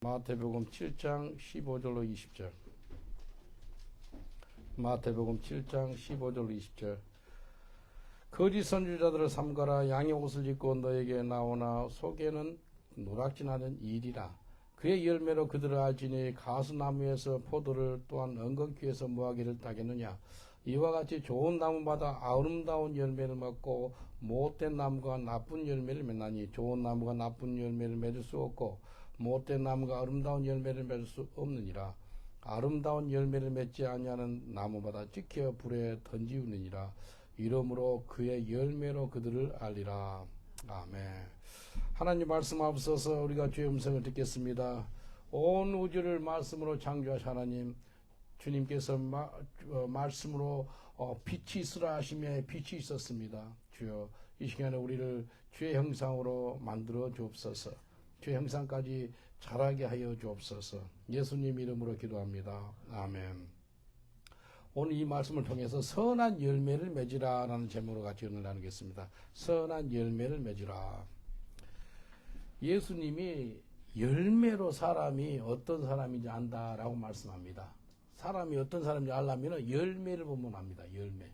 마태복음 7장 15절로 20절. 마태복음 7장 15절로 20절. 거짓 선지자들을 삼가라. 양의 옷을 입고 너에게 나오나 속에는 노랗지 않은 일이라. 그의 열매로 그들을 알지니 가수나무에서 포도를 또한 엉겅퀴에서 무화과를 따겠느냐. 이와 같이 좋은 나무마다 아름다운 열매를 맺고 못된 나무가 나쁜 열매를 맺나니 좋은 나무가 나쁜 열매를 맺을 수 없고 못된 나무가 아름다운 열매를 맺을 수 없느니라. 아름다운 열매를 맺지 아니하는 나무마다 찍혀 불에 던지우느니라. 이러므로 그의 열매로 그들을 알리라. 아멘. 하나님 말씀 앞서서 우리가 주의 음성을 듣겠습니다. 온 우주를 말씀으로 창조하신 하나님, 주님께서 말씀으로 빛이 있으라 하시며 빛이 있었습니다. 주여, 이 시간에 우리를 주의 형상으로 만들어 주옵소서. 주의 형상까지 자라게 하여 주옵소서. 예수님 이름으로 기도합니다. 아멘. 오늘 이 말씀을 통해서 선한 열매를 맺으라 라는 제목으로 같이 오늘 나누겠습니다. 선한 열매를 맺으라. 예수님이 열매로 사람이 어떤 사람인지 안다라고 말씀합니다. 사람이 어떤 사람인지 알려면 열매를 보면 압니다. 열매.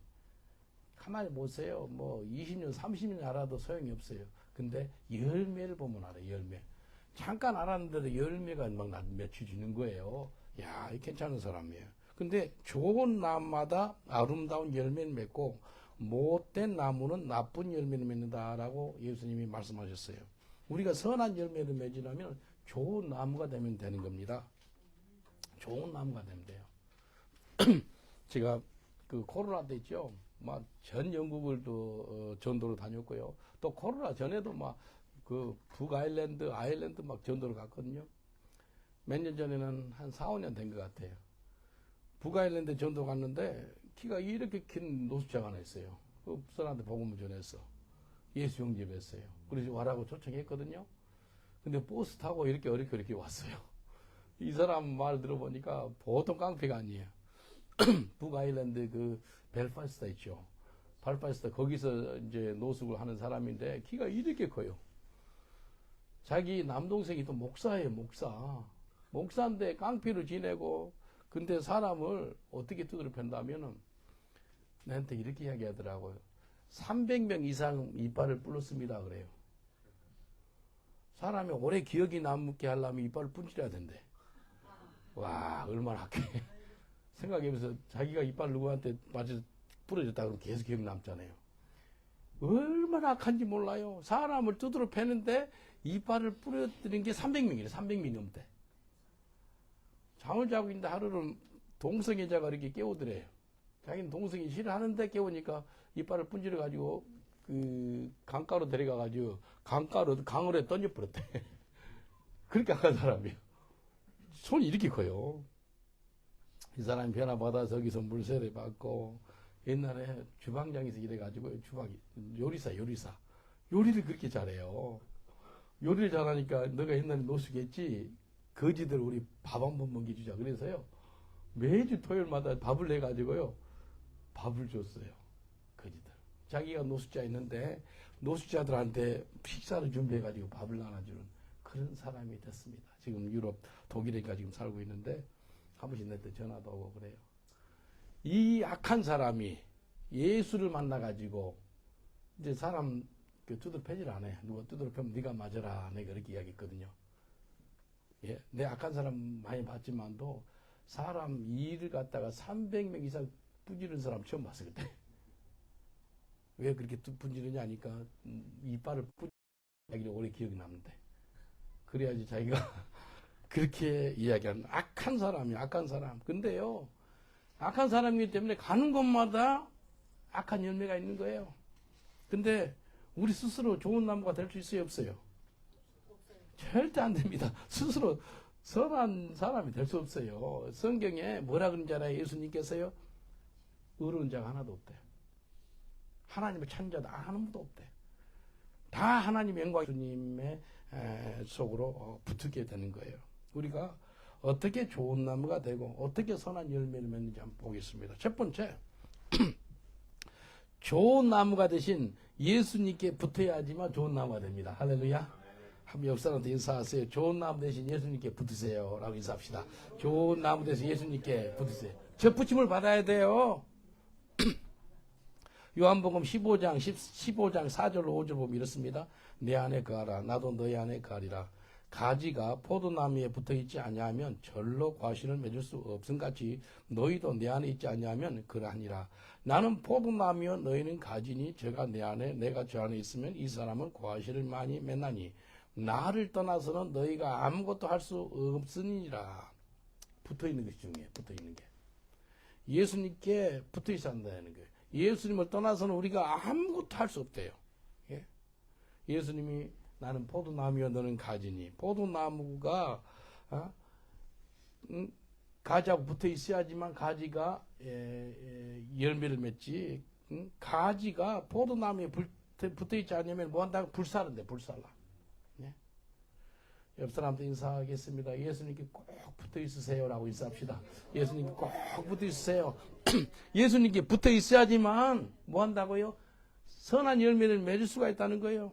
가만히 보세요. 뭐 20년 30년 알아도 소용이 없어요. 근데 열매를 보면 알아요. 열매. 잠깐 알았는데도 열매가 막 맺혀지는 거예요. 야, 괜찮은 사람이에요. 근데 좋은 나무마다 아름다운 열매를 맺고 못된 나무는 나쁜 열매를 맺는다라고 예수님이 말씀하셨어요. 우리가 선한 열매를 맺으려면 좋은 나무가 되면 되는 겁니다. 좋은 나무가 되면 돼요. 제가 그 코로나 때 있죠. 막 전 영국을 또 전도로 다녔고요. 또 코로나 전에도 막 그 북아일랜드, 아일랜드 막 전도로 갔거든요. 몇 년 전에는 한 4, 5년 된 것 같아요. 북아일랜드 전도 갔는데 키가 이렇게 긴 노숙자가 하나 있어요. 그 사람한테 복음을 전했어. 예수 영접했어요. 그래서 와라고 초청했거든요. 근데 버스 타고 이렇게 어렵게 왔어요. 이 사람 말 들어보니까 보통 깡패가 아니에요. 북아일랜드 그 벨파스트 있죠. 벨파스트 거기서 이제 노숙을 하는 사람인데 키가 이렇게 커요. 자기 남동생이 또 목사예요. 목사인데 깡패로 지내고 근데 사람을 어떻게 두드려 팬다면은 나한테 이렇게 이야기하더라고요. 300명 이상 이빨을 불렀습니다 그래요. 사람이 오래 기억이 남게 하려면 이빨을 분칠해야 된대. 와, 얼마나 악해. 생각해보면서 자기가 이빨 누구한테 맞아 부러졌다 그러면 계속 기억 남잖아요. 얼마나 악한지 몰라요. 사람을 두드려 패는데 이빨을 부러뜨린 게 300명이래. 300명이 넘대. 잠을 자고 있는데 하루는 동성애자가 이렇게 깨우더래요. 자기는 동성애 싫어하는데 깨우니까 이빨을 분질러가지고 그 강가로 데려가가지고 강으로 던져버렸대. 그렇게 악한 사람이에요. 손이 이렇게 커요. 이 사람이 변화받아서 여기서 물세례 받고 옛날에 주방장에서 일해가지고 요리사 요리를 그렇게 잘해요. 요리를 잘하니까 너가 옛날에 노숙했지 거지들 우리 밥 한 번 먹여주자 그래서요 매주 토요일마다 밥을 내가지고요 밥을 줬어요. 거지들 자기가 노숙자 있는데 노숙자들한테 식사를 준비해가지고 밥을 나눠주는 그런 사람이 됐습니다. 지금 유럽 독일에가 지금 살고 있는데 한 번씩 내 때 전화도 오고 그래요. 이 악한 사람이 예수를 만나가지고 이제 사람 두드러 패질 안 해. 누가 두드러 패면 네가 맞아라. 내가 그렇게 이야기했거든요. 예, 내 악한 사람 많이 봤지만도 사람 일을 갖다가 300명 이상 분지른 사람 처음 봤어 그때. 왜 그렇게 분지르냐 하니까 이빨을 분지르기를 오래 기억이 남는데. 그래야지 자기가 그렇게 이야기하는 악한 사람이야. 악한 사람. 근데요. 악한 사람이기 때문에 가는 곳마다 악한 열매가 있는 거예요. 근데 우리 스스로 좋은 나무가 될 수 있어요? 없어요? 절대 안 됩니다. 스스로 선한 사람이 될 수 없어요. 성경에 뭐라 그런지 알아요? 예수님께서요. 의로운 자가 하나도 없대요. 하나님을 찾는 자도 아무도 없대요. 다 하나님의 영광 주님의 속으로 붙게 되는 거예요. 우리가 어떻게 좋은 나무가 되고 어떻게 선한 열매를 맺는지 한번 보겠습니다. 첫 번째, 좋은 나무가 대신 예수님께 붙어야지만 좋은 나무가 됩니다. 할렐루야. 한번 옆 사람한테 인사하세요. 좋은 나무 대신 예수님께 붙으세요. 라고 인사합시다. 좋은 나무 대신 예수님께 붙으세요. 저 붙임을 받아야 돼요. 요한복음 15장 4절 5절 보면 이렇습니다. 내 안에 거하라. 나도 너희 안에 거하리라. 가지가 포도나무에 붙어있지 아니하면 절로 과실을 맺을 수 없음같이 너희도 내 안에 있지 아니하면 그러하니라. 나는 포도나무여 너희는 가지니 저가 내 안에 내가 저 안에 있으면 이 사람은 과실을 많이 맺나니 나를 떠나서는 너희가 아무것도 할 수 없으니라. 붙어있는 것이 중요해요. 붙어있는 게. 예수님께 붙어있어야 한다는 거예요. 예수님을 떠나서는 우리가 아무것도 할 수 없대요. 예? 예수님이 나는 포도나무여 너는 가지니. 포도나무가 가지하고 붙어 있어야지만 가지가 열매를 맺지. 가지가 포도나무에 붙어 있지 않으면 뭐 한다고 불살른대. 불살라. 예? 옆 사람한테 인사하겠습니다. 예수님께 꼭 붙어 있으세요라고 인사합시다. 예수님께 꼭 붙어 있으세요. 예수님께 붙어 있어야지만 뭐 한다고요? 선한 열매를 맺을 수가 있다는 거예요.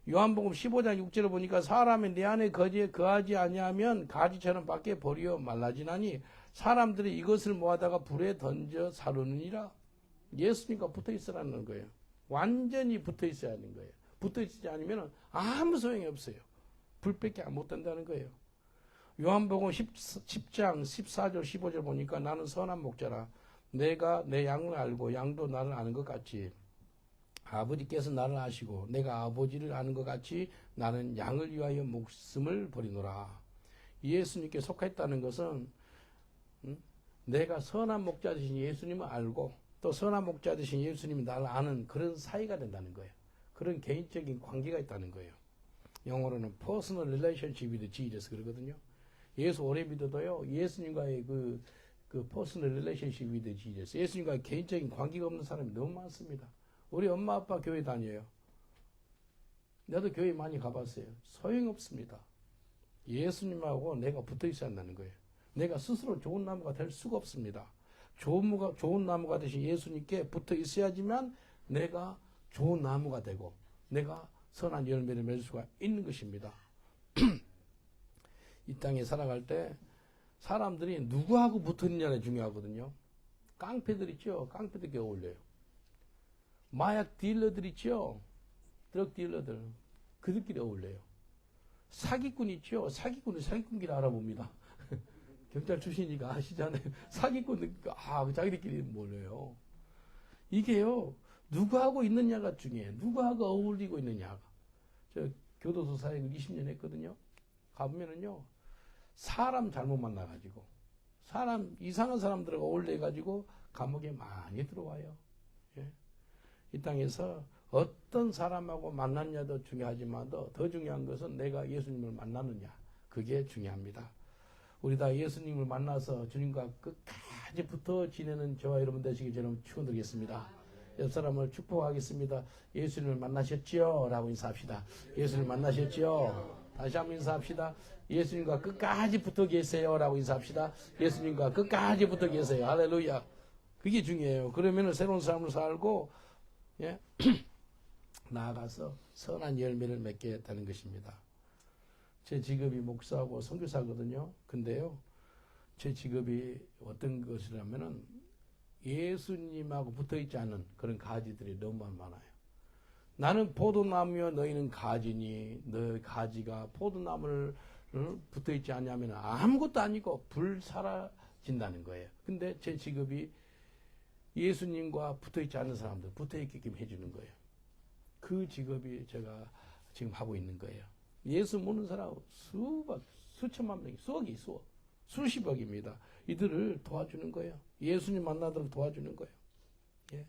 요한복음 15장 6절을 보니까 사람이 내 안에 거하지 아니하면 가지처럼 밖에 버려 말라지나니 사람들이 이것을 모아다가 불에 던져 사르느니라. 예수님과 붙어 있으라는 거예요. 완전히 붙어 있어야 하는 거예요. 붙어 있지 않으면 아무 소용이 없어요. 불밖에 못 된다는 거예요. 요한복음 10장 14절 15절 보니까 나는 선한 목자라. 내가 내 양을 알고 양도 나를 아는 것 같이 아버지께서 나를 아시고 내가 아버지를 아는 것 같이 나는 양을 위하여 목숨을 버리노라. 예수님께 속했다는 것은 내가 선한 목자 되신 예수님을 알고 또 선한 목자 되신 예수님이 나를 아는 그런 사이가 된다는 거예요. 그런 개인적인 관계가 있다는 거예요. 영어로는 personal relationship with Jesus 그러거든요. 예수 오래 믿어도요. 예수님과의 그 personal relationship with Jesus, 예수님과의 개인적인 관계가 없는 사람이 너무 많습니다. 우리 엄마 아빠 교회 다녀요. 나도 교회 많이 가봤어요. 소용없습니다. 예수님하고 내가 붙어 있어야 한다는 거예요. 내가 스스로 좋은 나무가 될 수가 없습니다. 좋은 나무가 되신 예수님께 붙어 있어야지만 내가 좋은 나무가 되고 내가 선한 열매를 맺을 수가 있는 것입니다. 이 땅에 살아갈 때 사람들이 누구하고 붙어 있느냐가 중요하거든요. 깡패들 있죠? 깡패들께 어울려요. 마약 딜러들 있죠? 드럭 딜러들. 그들끼리 어울려요. 사기꾼 있죠? 사기꾼끼리 알아봅니다. 경찰 출신이니까 아시잖아요. 사기꾼들, 자기들끼리 몰려요. 이게요, 누구하고 있느냐가 중요해요. 누구하고 어울리고 있느냐가. 저 교도소 사역을 20년 했거든요. 가보면은요, 사람 잘못 만나가지고, 이상한 사람들하고 어울려가지고 감옥에 많이 들어와요. 예. 이 땅에서 어떤 사람하고 만났냐도 중요하지만 더 중요한 것은 내가 예수님을 만나느냐. 그게 중요합니다. 우리 다 예수님을 만나서 주님과 끝까지 붙어 지내는 저와 여러분 되시길 저는 축원드리겠습니다. 옆 사람을 축복하겠습니다. 예수님을 만나셨지요? 라고 인사합시다. 예수님을 만나셨지요? 다시 한번 인사합시다. 예수님과 끝까지 붙어 계세요? 라고 인사합시다. 예수님과 끝까지 붙어 계세요. 할렐루야. 그게 중요해요. 그러면 새로운 삶을 살고 예? 나아가서 선한 열매를 맺게 되는 것입니다. 제 직업이 목사하고 선교사거든요. 근데요, 제 직업이 어떤 것이라면은 예수님하고 붙어 있지 않은 그런 가지들이 너무 많아요. 나는 포도나무여 너희는 가지니 너 가지가 포도나무를 붙어 있지 않냐면 아무것도 아니고 불 사라진다는 거예요. 근데 제 직업이 예수님과 붙어 있지 않은 사람들 붙어 있게끔 해주는 거예요. 그 직업이 제가 지금 하고 있는 거예요. 예수 믿는 사람 수천만 명이 수십억입니다. 이들을 도와주는 거예요. 예수님 만나도록 도와주는 거예요. 예.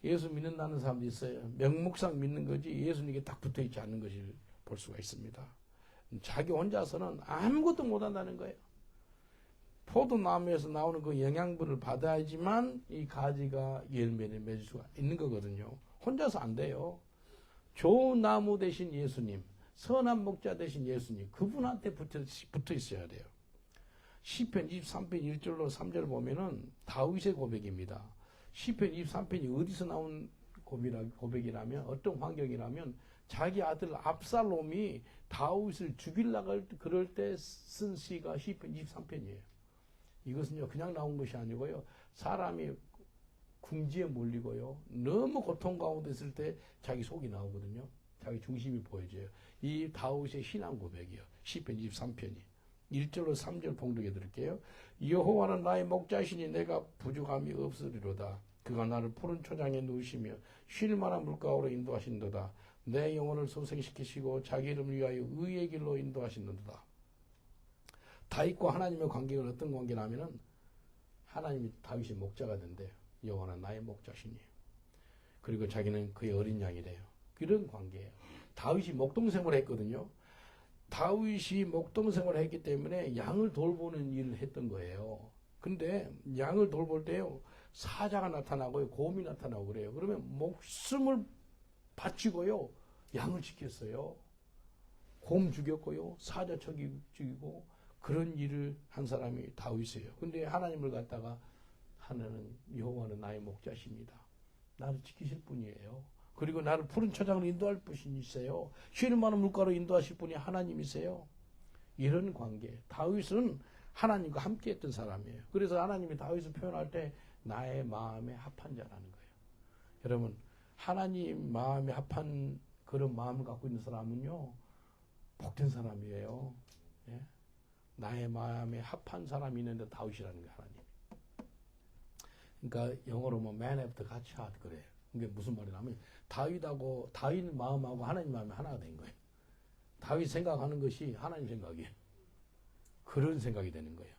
예수 믿는다는 사람도 있어요. 명목상 믿는 거지 예수님께 딱 붙어 있지 않는 것을 볼 수가 있습니다. 자기 혼자서는 아무것도 못한다는 거예요. 포도나무에서 나오는 그 영양분을 받아야지만 이 가지가 열매를 맺을 수가 있는 거거든요. 혼자서 안 돼요. 좋은 나무 대신 예수님, 선한 목자 대신 예수님, 그분한테 붙어 있어야 돼요. 시편 23편 1절로 3절 보면은 다윗의 고백입니다. 시편 23편이 어디서 나온 고백이라면, 어떤 환경이라면 자기 아들 압살롬이 다윗을 죽이려고 그럴 때 쓴 시가 시편 23편이에요. 이것은요, 그냥 나온 것이 아니고요, 사람이 궁지에 몰리고요, 너무 고통 가운데 있을 때 자기 속이 나오거든요. 자기 중심이 보여져요. 이 다윗의 신앙 고백이요. 시편 23편이. 1절로 3절 봉독해 드릴게요. 여호와는 나의 목자시니 내가 부족함이 없으리로다. 그가 나를 푸른 초장에 누우시며 쉴 만한 물가로 인도하신도다. 내 영혼을 소생시키시고 자기 이름을 위하여 의의 길로 인도하신도다. 다윗과 하나님의 관계가 어떤 관계냐면은 하나님이 다윗의 목자가 된대요. 여호와는 나의 목자시니. 그리고 자기는 그의 어린 양이래요. 그런 관계예요. 다윗이 목동생활을 했거든요. 다윗이 목동생활을 했기 때문에 양을 돌보는 일을 했던 거예요. 근데 양을 돌볼 때요, 사자가 나타나고요, 곰이 나타나고 그래요. 그러면 목숨을 바치고요, 양을 지켰어요. 곰 죽였고요, 사자 죽이고, 그런 일을 한 사람이 다윗이에요. 근데 하나님을 갖다가 하나는 여호와는 나의 목자십니다. 나를 지키실 분이에요. 그리고 나를 푸른 초장으로 인도할 분이세요. 쉴 만한 물가로 인도하실 분이 하나님이세요. 이런 관계. 다윗은 하나님과 함께 했던 사람이에요. 그래서 하나님이 다윗을 표현할 때 나의 마음에 합한 자라는 거예요. 여러분, 하나님 마음에 합한 그런 마음을 갖고 있는 사람은요, 복된 사람이에요. 예? 나의 마음에 합한 사람이 있는데 다윗이라는 거예요, 하나님. 그러니까 영어로 뭐 man after God's heart 그래요. 그게 무슨 말이냐면 다윗 마음하고 하나님 마음이 하나가 된 거예요. 다윗 생각하는 것이 하나님 생각이에요. 그런 생각이 되는 거예요.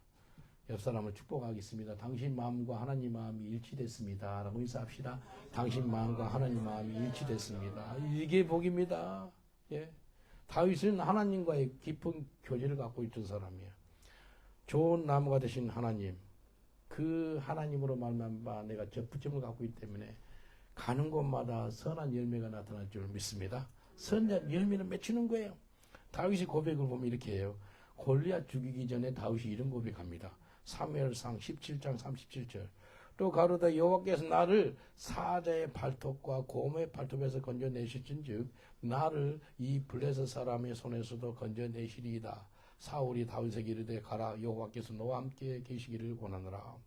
옆 사람을 축복하겠습니다. 당신 마음과 하나님 마음이 일치됐습니다. 라고 인사합시다. 당신 마음과 하나님 마음이 일치됐습니다. 이게 복입니다. 예. 다윗은 하나님과의 깊은 교제를 갖고 있던 사람이에요. 좋은 나무가 되신 하나님, 그 하나님으로 말미암아 내가 접붙임을 갖고 있기 때문에 가는 곳마다 선한 열매가 나타날 줄 믿습니다. 선한 열매는 맺히는 거예요. 다윗의 고백을 보면 이렇게 해요. 골리앗 죽이기 전에 다윗이 이런 고백합니다. 사무엘상 17장 37절. 또 가로되 여호와께서 나를 사자의 발톱과 곰의 발톱에서 건져내실진즉 나를 이 블레셋 사람의 손에서도 건져내시리이다. 사울이 다윗에게 이르되 가라 여호와께서 너와 함께 계시기를 권하노라.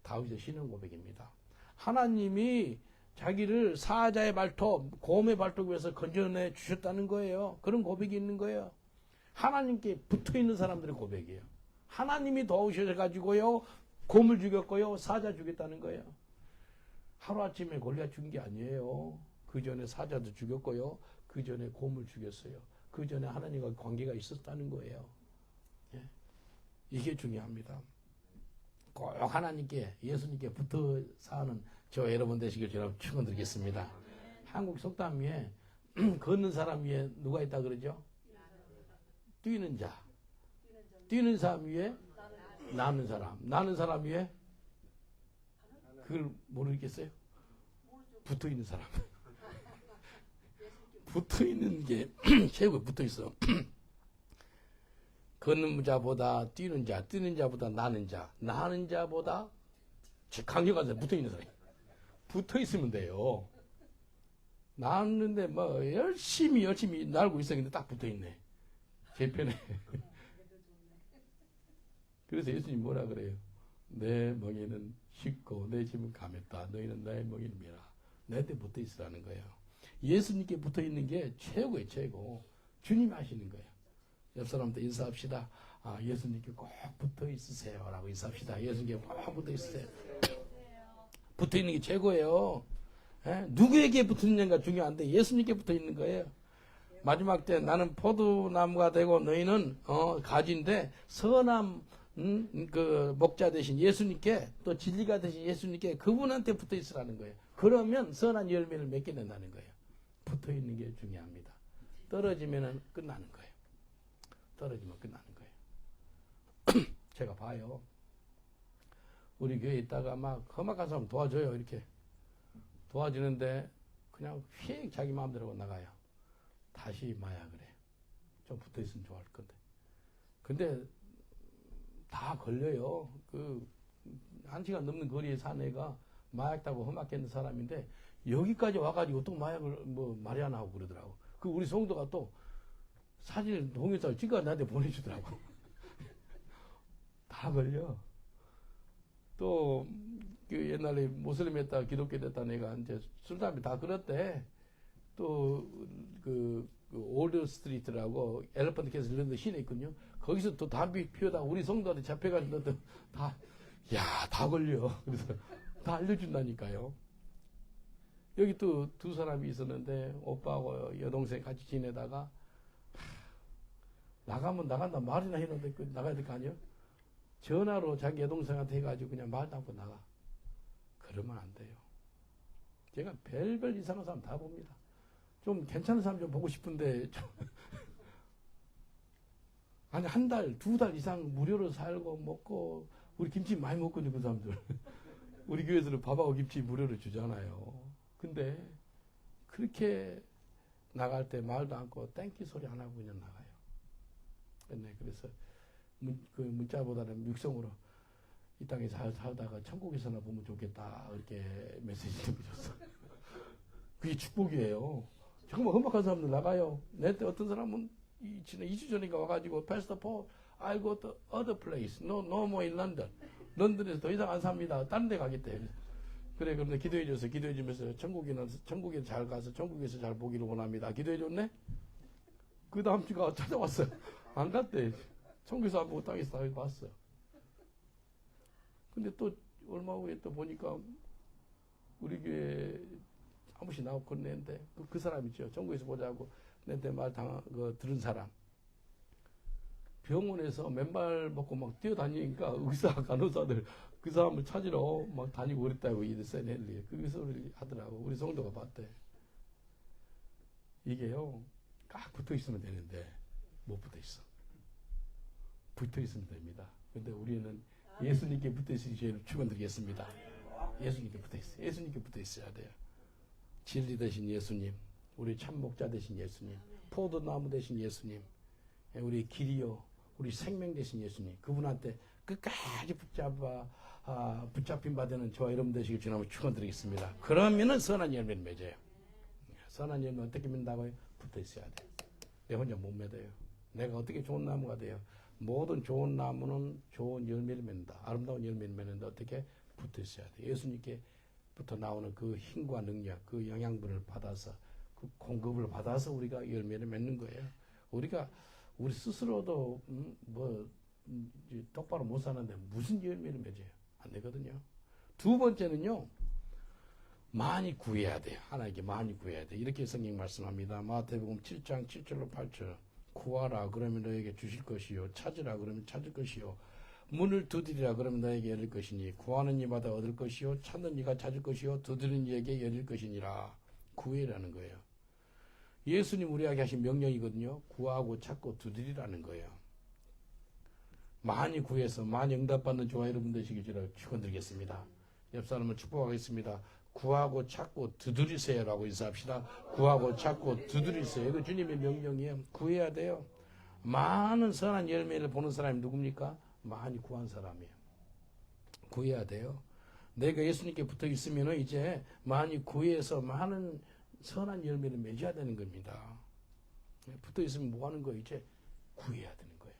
다윗의 신앙 고백입니다. 하나님이 자기를 사자의 발톱, 곰의 발톱에서 건져내 주셨다는 거예요. 그런 고백이 있는 거예요. 하나님께 붙어있는 사람들의 고백이에요. 하나님이 도우셔가지고요, 곰을 죽였고요, 사자 죽였다는 거예요. 하루아침에 골리앗 죽인 게 아니에요. 그 전에 사자도 죽였고요, 그 전에 곰을 죽였어요. 그 전에 하나님과 관계가 있었다는 거예요. 예? 이게 중요합니다. 꼭 하나님께, 예수님께 붙어 사는 저 여러분 되시길 저는 축원드리겠습니다. 한국 속담에 걷는 사람 위에 누가 있다 그러죠? 뛰는 자. 뛰는 사람 위에 나는 사람. 나는 사람 위에 그걸 모르겠어요? 붙어 있는 사람. 붙어 있는 게 최고 붙어 있어. 걷는 자보다 뛰는 자, 뛰는 자보다 나는 자, 나는 자보다 강력한 사람, 붙어 있는 사람. 붙어 있으면 돼요. 나는데 뭐 열심히 날고 있었는데 딱 붙어 있네. 제 편에. 그래서 예수님 뭐라 그래요? 내 멍에는 쉽고 내 짐은 감했다. 너희는 나의 멍에는 미라. 내한테 붙어 있으라는 거예요. 예수님께 붙어 있는 게 최고예요, 최고. 주님이 하시는 거예요. 옆 사람한테 인사합시다. 아, 예수님께 꼭 붙어 있으세요. 라고 인사합시다. 예수님께 꼭 붙어 있으세요. 붙어 있는 게 최고예요. 예? 누구에게 붙어 있는가 중요한데 예수님께 붙어 있는 거예요. 마지막 때 나는 포도나무가 되고 너희는 가지인데 선한 그 목자 되신 예수님께 또 진리가 되신 예수님께 그분한테 붙어 있으라는 거예요. 그러면 선한 열매를 맺게 된다는 거예요. 붙어 있는 게 중요합니다. 떨어지면은 끝나는 거예요. 떨어지면 끝나는 거예요. 제가 봐요. 우리 교회에 있다가 막 험악한 사람 도와줘요. 이렇게 도와주는데 그냥 휙 자기 마음대로 나가요. 다시 마약을 해. 좀 붙어 있으면 좋을 건데. 근데 다 걸려요. 그 1시간 넘는 거리에 산 애가 마약 타고 험악했는 사람인데 여기까지 와가지고 또 마약을 뭐 마리아나 하고 그러더라고. 그 우리 성도가 또 사진을 동영상을 찍어 나한테 보내주더라고. 다 걸려. 또, 그 옛날에 모슬림 했다, 기독교 됐다, 내가 이제 술, 담배 다 끊었대. 또, 올드 스트리트라고 엘리펀트 캐슬 이런 데 시내 있거든요. 거기서 또 담배 피우다 우리 성도한테 잡혀가지고 또 다, 다 걸려. 그래서 다 알려준다니까요. 여기 또 두 사람이 있었는데, 오빠하고 여동생 같이 지내다가, 나가면 나간다 말이나 해놓는데 나가야 될 거 아니에요? 전화로 자기 여동생한테 해가지고 그냥 말도 않고 나가. 그러면 안 돼요. 제가 별별 이상한 사람 다 봅니다. 좀 괜찮은 사람 좀 보고 싶은데, 아니, 한 달, 두 달 이상 무료로 살고 먹고, 우리 김치 많이 먹거든요, 그 사람들. 우리 교회에서는 밥하고 김치 무료로 주잖아요. 근데, 그렇게 나갈 때 말도 않고 땡기 소리 안 하고 그냥 나가요. 그래서, 그 문자보다는 육성으로 이 땅에 잘 살다가 천국에서나 보면 좋겠다. 이렇게 메시지 줬어. 그게 축복이에요. 정말 험악한 사람들 나가요. 내 때 어떤 사람은 지난 2주 전인가 와가지고 Pastor Paul, I go to other place. No more in London. 런던에서 더 이상 안 삽니다. 다른 데 가겠대. 그래, 그런데 기도해줘서 기도해주면서 천국에 잘 가서 천국에서 잘 보기를 원합니다. 기도해줬네? 그 다음 주가 찾아왔어요. 안 갔대. 천국에서 안 보고 땅에서 다 봤어. 근데 또 얼마 후에 또 보니까 우리 교회 한 번씩 나오고 건네는데 그 사람 있죠. 천국에서 보자고 내한테 들은 사람. 병원에서 맨발 벗고 막 뛰어다니니까 의사, 간호사들 그 사람을 찾으러 막 다니고 그랬다고 이들 헬리에 그 소리를 하더라고. 우리 성도가 봤대. 이게요, 꽉 붙어 있으면 되는데 못 붙어 있어. 붙어 있으면 됩니다. 근데 우리는 예수님께 붙어 있으니 죄를 축원드리겠습니다. 예수님께 붙어 있어요. 예수님께 붙어 있어야 돼요. 진리 되신 예수님, 우리 참 목자 되신 예수님, 포도나무 되신 예수님, 우리 길이요, 우리 생명 되신 예수님, 그분한테 끝까지 붙잡힌 바 되는 저와 여러분 되시길 주님으로 축원드리겠습니다. 그러면은 선한 열매를 맺어요. 선한 열매 어떻게 맺는다고요? 붙어 있어야 돼요. 내 혼자 못 맺어요. 내가 어떻게 좋은 나무가 돼요? 모든 좋은 나무는 좋은 열매를 맺는다. 아름다운 열매를 맺는다. 어떻게? 붙어 있어야 돼요. 예수님께부터 나오는 그 힘과 능력, 그 영양분을 받아서, 그 공급을 받아서 우리가 열매를 맺는 거예요. 우리 스스로도 똑바로 못 사는데 무슨 열매를 맺어요? 안 되거든요. 두 번째는요, 많이 구해야 돼요. 하나님께 많이 구해야 돼요. 이렇게 성경 말씀합니다. 마태복음 7장 7절로 8절. 구하라 그러면 너에게 주실 것이요, 찾으라 그러면 찾을 것이요, 문을 두드리라 그러면 너에게 열릴 것이니, 구하는 이마다 얻을 것이요, 찾는 이가 찾을 것이요, 두드리는 이에게 열릴 것이니라. 구해라는 거예요. 예수님 우리에게 하신 명령이거든요. 구하고 찾고 두드리라는 거예요. 많이 구해서 많이 응답받는 저와 여러분 되시길 주로 축원드리겠습니다. 옆 사람을 축복하겠습니다. 구하고 찾고 두드리세요라고 인사합시다. 구하고 찾고 두드리세요. 이거 주님의 명령이에요. 구해야 돼요. 많은 선한 열매를 보는 사람이 누굽니까? 많이 구한 사람이에요. 구해야 돼요. 내가 예수님께 붙어 있으면 이제 많이 구해서 많은 선한 열매를 맺어야 되는 겁니다. 붙어 있으면 뭐 하는 거예요? 이제 구해야 되는 거예요.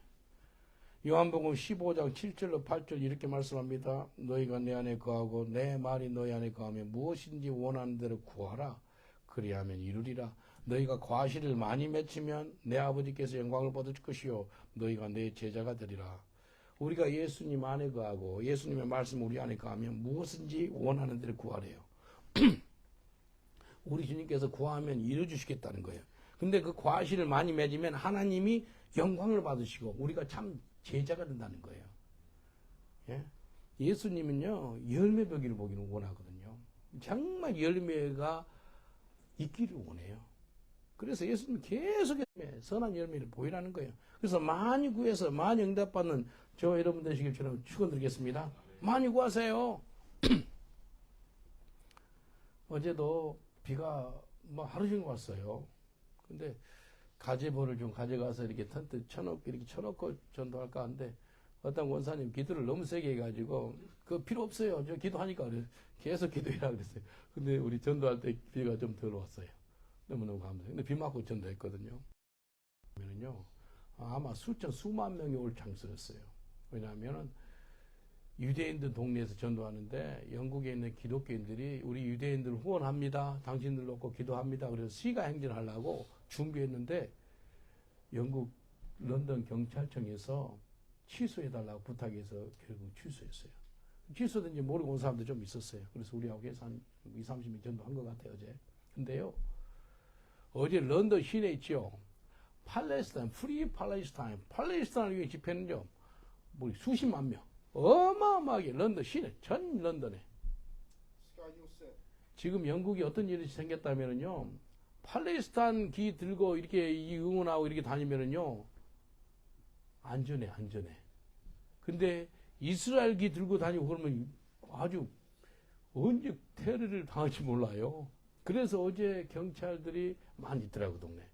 요한복음 15장 7절로 8절 이렇게 말씀합니다. 너희가 내 안에 거하고 내 말이 너희 안에 거하면 무엇인지 원하는 대로 구하라. 그리하면 이루리라. 너희가 과실을 많이 맺히면 내 아버지께서 영광을 받을 것이요, 너희가 내 제자가 되리라. 우리가 예수님 안에 거하고 예수님의 말씀 우리 안에 거하면 무엇인지 원하는 대로 구하래요. 우리 주님께서 구하면 이루어주시겠다는 거예요. 근데 그 과실을 많이 맺으면 하나님이 영광을 받으시고 우리가 참 제자가 된다는 거예요. 예? 예수님은요, 열매 벽기를 보기를 원하거든요. 정말 열매가 있기를 원해요. 그래서 예수님은 계속 선한 열매를 보이라는 거예요. 그래서 많이 구해서 많이 응답받는 저 여러분 되시길 저는 축원드리겠습니다. 많이 구하세요. 어제도 비가 하루 종일 왔어요. 근데 가제보를 좀 가져가서 이렇게 텐트 쳐놓고 전도할까 하는데 어떤 원사님 기도를 너무 세게 해가지고 그거 필요 없어요. 저 기도하니까 계속 기도해라 그랬어요. 근데 우리 전도할 때 비가 좀 덜 왔어요. 너무너무 감사해요. 근데 비 맞고 전도했거든요. 그러면요, 아마 수만 명이 올 찬스였어요. 왜냐하면은 유대인들 동네에서 전도하는데 영국에 있는 기독교인들이 우리 유대인들 후원합니다. 당신들 놓고 기도합니다. 그래서 시가 행진하려고 준비했는데 영국 런던 경찰청에서 취소해달라고 부탁해서 결국 취소했어요. 취소된지 모르고 온 사람도 좀 있었어요. 그래서 우리하고 해서 한 20, 30명 전도한 것 같아요, 어제. 근데요, 어제 런던 시내 있죠. 팔레스타인, 프리 팔레스타인을 위해 집회는요, 뭐 수십만 명. 어마어마하게 런던 시내, 전 런던에. 지금 영국이 어떤 일이 생겼다면요, 팔레스타인 기 들고 이렇게 응원하고 이렇게 다니면요, 안전해. 근데 이스라엘 기 들고 다니고 그러면 아주 언제 테러를 당할지 몰라요. 그래서 어제 경찰들이 많이 있더라고, 동네.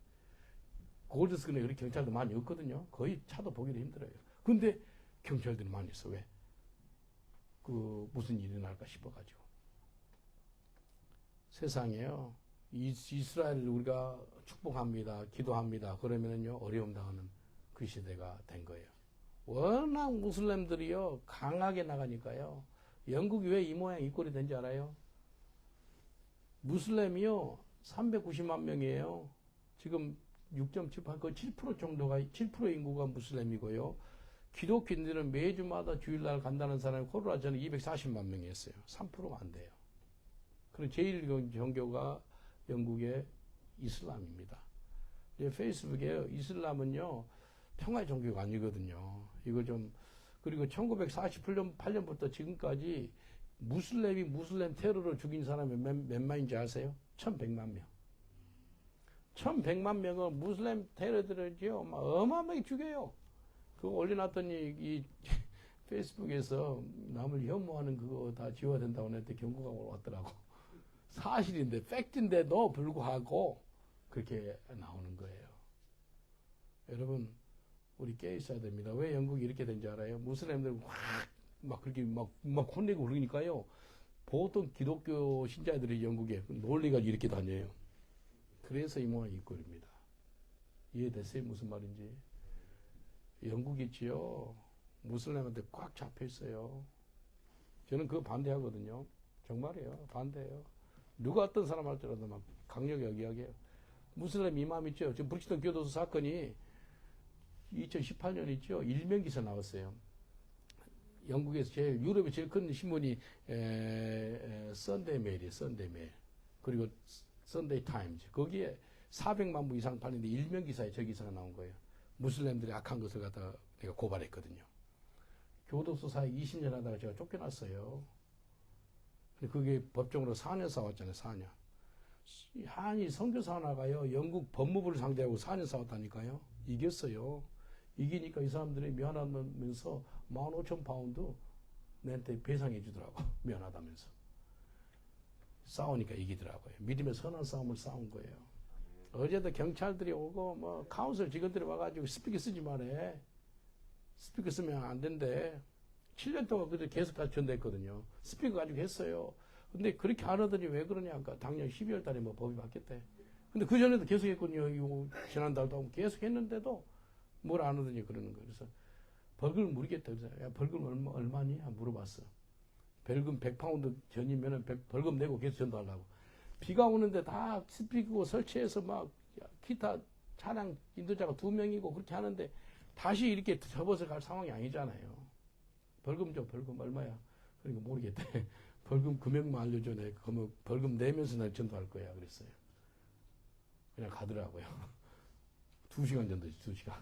골드스근에 그렇게 경찰도 많이 없거든요. 거의 차도 보기도 힘들어요. 근데 경찰들이 많이 있어. 왜? 무슨 일이 날까 싶어가지고. 세상에요. 이스라엘을 우리가 축복합니다. 기도합니다. 그러면은요, 어려움 당하는 그 시대가 된 거예요. 워낙 무슬림들이요, 강하게 나가니까요. 영국이 왜 이 모양 이 꼴이 된지 알아요? 무슬림이요, 390만 명이에요. 지금 6.78, 거의 7% 정도가, 7% 인구가 무슬림이고요. 기독교인들은 매주마다 주일날 간다는 사람이 코로나 전에 240만 명이었어요. 3%가 안 돼요. 그리고 제일 종교가 영국의 이슬람입니다. 페이스북에 이슬람은요, 평화의 종교가 아니거든요. 이거 좀, 그리고 1948년부터 지금까지 무슬림 테러로 죽인 사람이 몇 만인지 아세요? 1100만 명. 1100만 명은 무슬림 테러들을요, 막 어마어마하게 죽여요. 그거 올려놨더니, 이 페이스북에서 남을 혐오하는 그거 다 지워야 된다고 했는데 경고가 왔더라고. 사실인데, 팩트인데도 불구하고 그렇게 나오는 거예요. 여러분, 우리 깨 있어야 됩니다. 왜 영국이 이렇게 된지 알아요? 무슬림들 막 그렇게 막 혼내고 그러니까요. 보통 기독교 신자들이 영국에 논리가 이렇게 다녀요. 그래서 이 모양 이 꼴입니다. 이해됐어요? 무슨 말인지? 영국이 있지요. 무슬림한테 꽉 잡혀 있어요. 저는 그거 반대하거든요. 정말이에요. 반대예요. 누가 어떤 사람 할지라도 막 강력하게 이야기해요. 무슬림 이맘 있죠. 지금 브리치턴 교도소 사건이 2018년 있죠. 일면기사 나왔어요. 영국에서 유럽의 제일 큰 신문이 썬데이 메일이에요. 썬데이 메일. 그리고 썬데이 타임즈. 거기에 400만 부 이상 팔리는데 일면기사에 저 기사가 나온 거예요. 무슬림들이 악한 것을 갖다 내가 고발했거든요. 교도소 사회 20년 하다가 제가 쫓겨났어요. 근데 그게 법정으로 4년 싸웠잖아요. 4년. 한이 선교사 하나가요. 영국 법무부를 상대하고 4년 싸웠다니까요. 이겼어요. 이기니까 이 사람들이 미안하면서 15,000파운드 내한테 배상해 주더라고. 미안하다면서. 싸우니까 이기더라고요. 믿음의 선한 싸움을 싸운 거예요. 어제도 경찰들이 오고 뭐 카운슬 직원들이 와가지고 스피커 쓰지 말해. 스피커 쓰면 안 된대. 7년 동안 그때 계속 같이 전도했거든요. 스피커 가지고 했어요. 근데 그렇게 안 하더니 왜 그러냐니까 작년 12월 달에 뭐 법이 바뀌었대. 근데 그 전에도 계속 했거든요. 지난달도 하고 계속 했는데도 뭘 안 하더니 그러는 거예요. 그래서 벌금을 물겠다. 그래서 야, 벌금 얼마니? 물어봤어. 벌금 100파운드 전이면은 벌금 내고 계속 전도하려고. 비가 오는데 다 스피커 설치해서 막 기타 차량 인도자가 2명이고 그렇게 하는데 다시 이렇게 접어서 갈 상황이 아니잖아요. 벌금 줘, 벌금 얼마야? 그러니까 모르겠대. 벌금 금액만 알려줘. 내가 벌금 내면서 날 전도할 거야. 그랬어요. 그냥 가더라고요. 2시간 전도지, 2시간.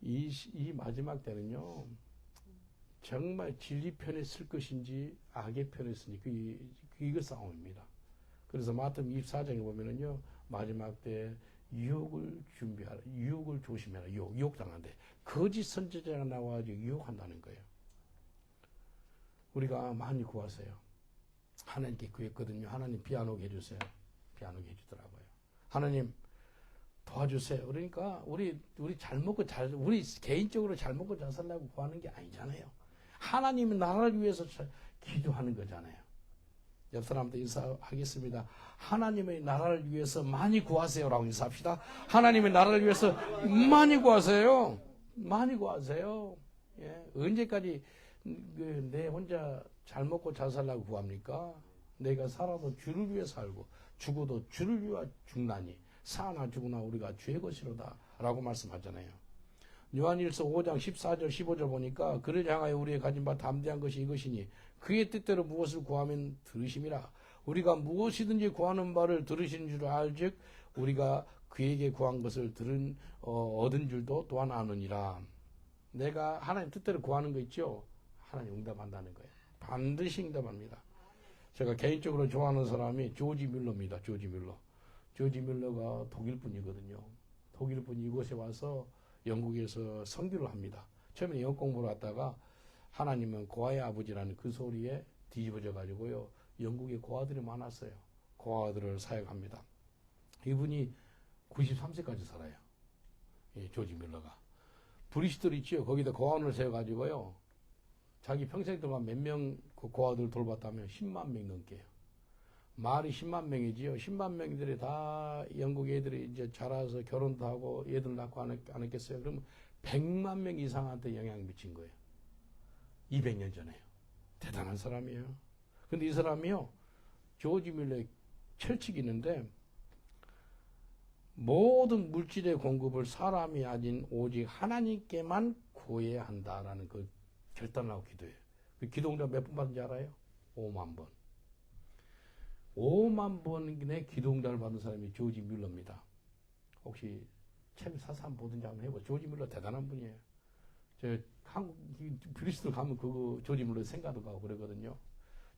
이 마지막 때는요, 정말 진리 편에 쓸 것인지 악의 편에 쓰니 이거 싸움입니다. 그래서 마태복음 24장에 보면은요, 마지막 때 유혹을 준비하라. 유혹을 조심해라. 유혹당한대. 거짓 선지자가 나와가지고 유혹한다는 거예요. 우리가 많이 구하세요. 하나님께 구했거든요. 하나님 비 안 오게 해주세요. 비 안 오게 해주더라고요. 하나님 도와주세요. 그러니까 우리 잘 먹고 우리 개인적으로 잘 먹고 잘 살려고 구하는 게 아니잖아요. 하나님의 나라를 위해서 기도하는 거잖아요. 옆 사람한테 인사하겠습니다. 하나님의 나라를 위해서 많이 구하세요라고 인사합시다. 하나님의 나라를 위해서 많이 구하세요. 많이 구하세요. 예. 언제까지 내 혼자 잘 먹고 잘 살라고 구합니까? 내가 살아도 주를 위해 살고 죽어도 주를 위해 죽나니 사나 죽으나 우리가 주의 것이로다 라고 말씀하잖아요. 요한일서 5장 14절 15절 보니까 그를 향하여 우리의 가진 바 담대한 것이 이것이니 그의 뜻대로 무엇을 구하면 들으심이라. 우리가 무엇이든지 구하는 바를 들으시는 줄 알즉 우리가 그에게 구한 것을 얻은 줄도 또한 아느니라. 내가 하나님 뜻대로 구하는 거 있죠? 하나님 응답한다는 거예요. 반드시 응답합니다. 제가 개인적으로 좋아하는 사람이 조지 뮬러입니다. 조지 뮬러. 조지 뮬러가 독일 분이거든요. 독일 분이 이곳에 와서 영국에서 선교를 합니다. 처음에 영어 공부를 하다가 하나님은 고아의 아버지라는 그 소리에 뒤집어져 가지고요. 영국에 고아들이 많았어요. 고아들을 사역합니다. 이분이 93세까지 살아요. 이 조지 뮬러가. 브리스톨 있죠. 거기다 고아원을 세워가지고요. 자기 평생 동안 몇 명 그 고아들 돌봤다면 10만 명 넘게요. 말이 10만 명이지요. 10만 명들이 다 영국 애들이 이제 자라서 결혼도 하고 애들 낳고 안 했겠어요. 그러면 100만 명 이상한테 영향 미친 거예요. 200년 전에요. 대단한 사람이에요. 근데 이 사람이요. 조지 뮬러의 철칙이 있는데 모든 물질의 공급을 사람이 아닌 오직 하나님께만 구해야 한다라는 그 결단을 하고 기도해요. 그 기도응답 몇 번 받은지 알아요? 5만 번. 5만 번의 기도응답을 받은 사람이 조지 뮬러입니다. 혹시 책 사상 보든지 한번 해보세요. 조지 뮬러 대단한 분이에요. 저 한국 브리스톨 가면 그거 조지 뮬러 생가도 가고 그러거든요.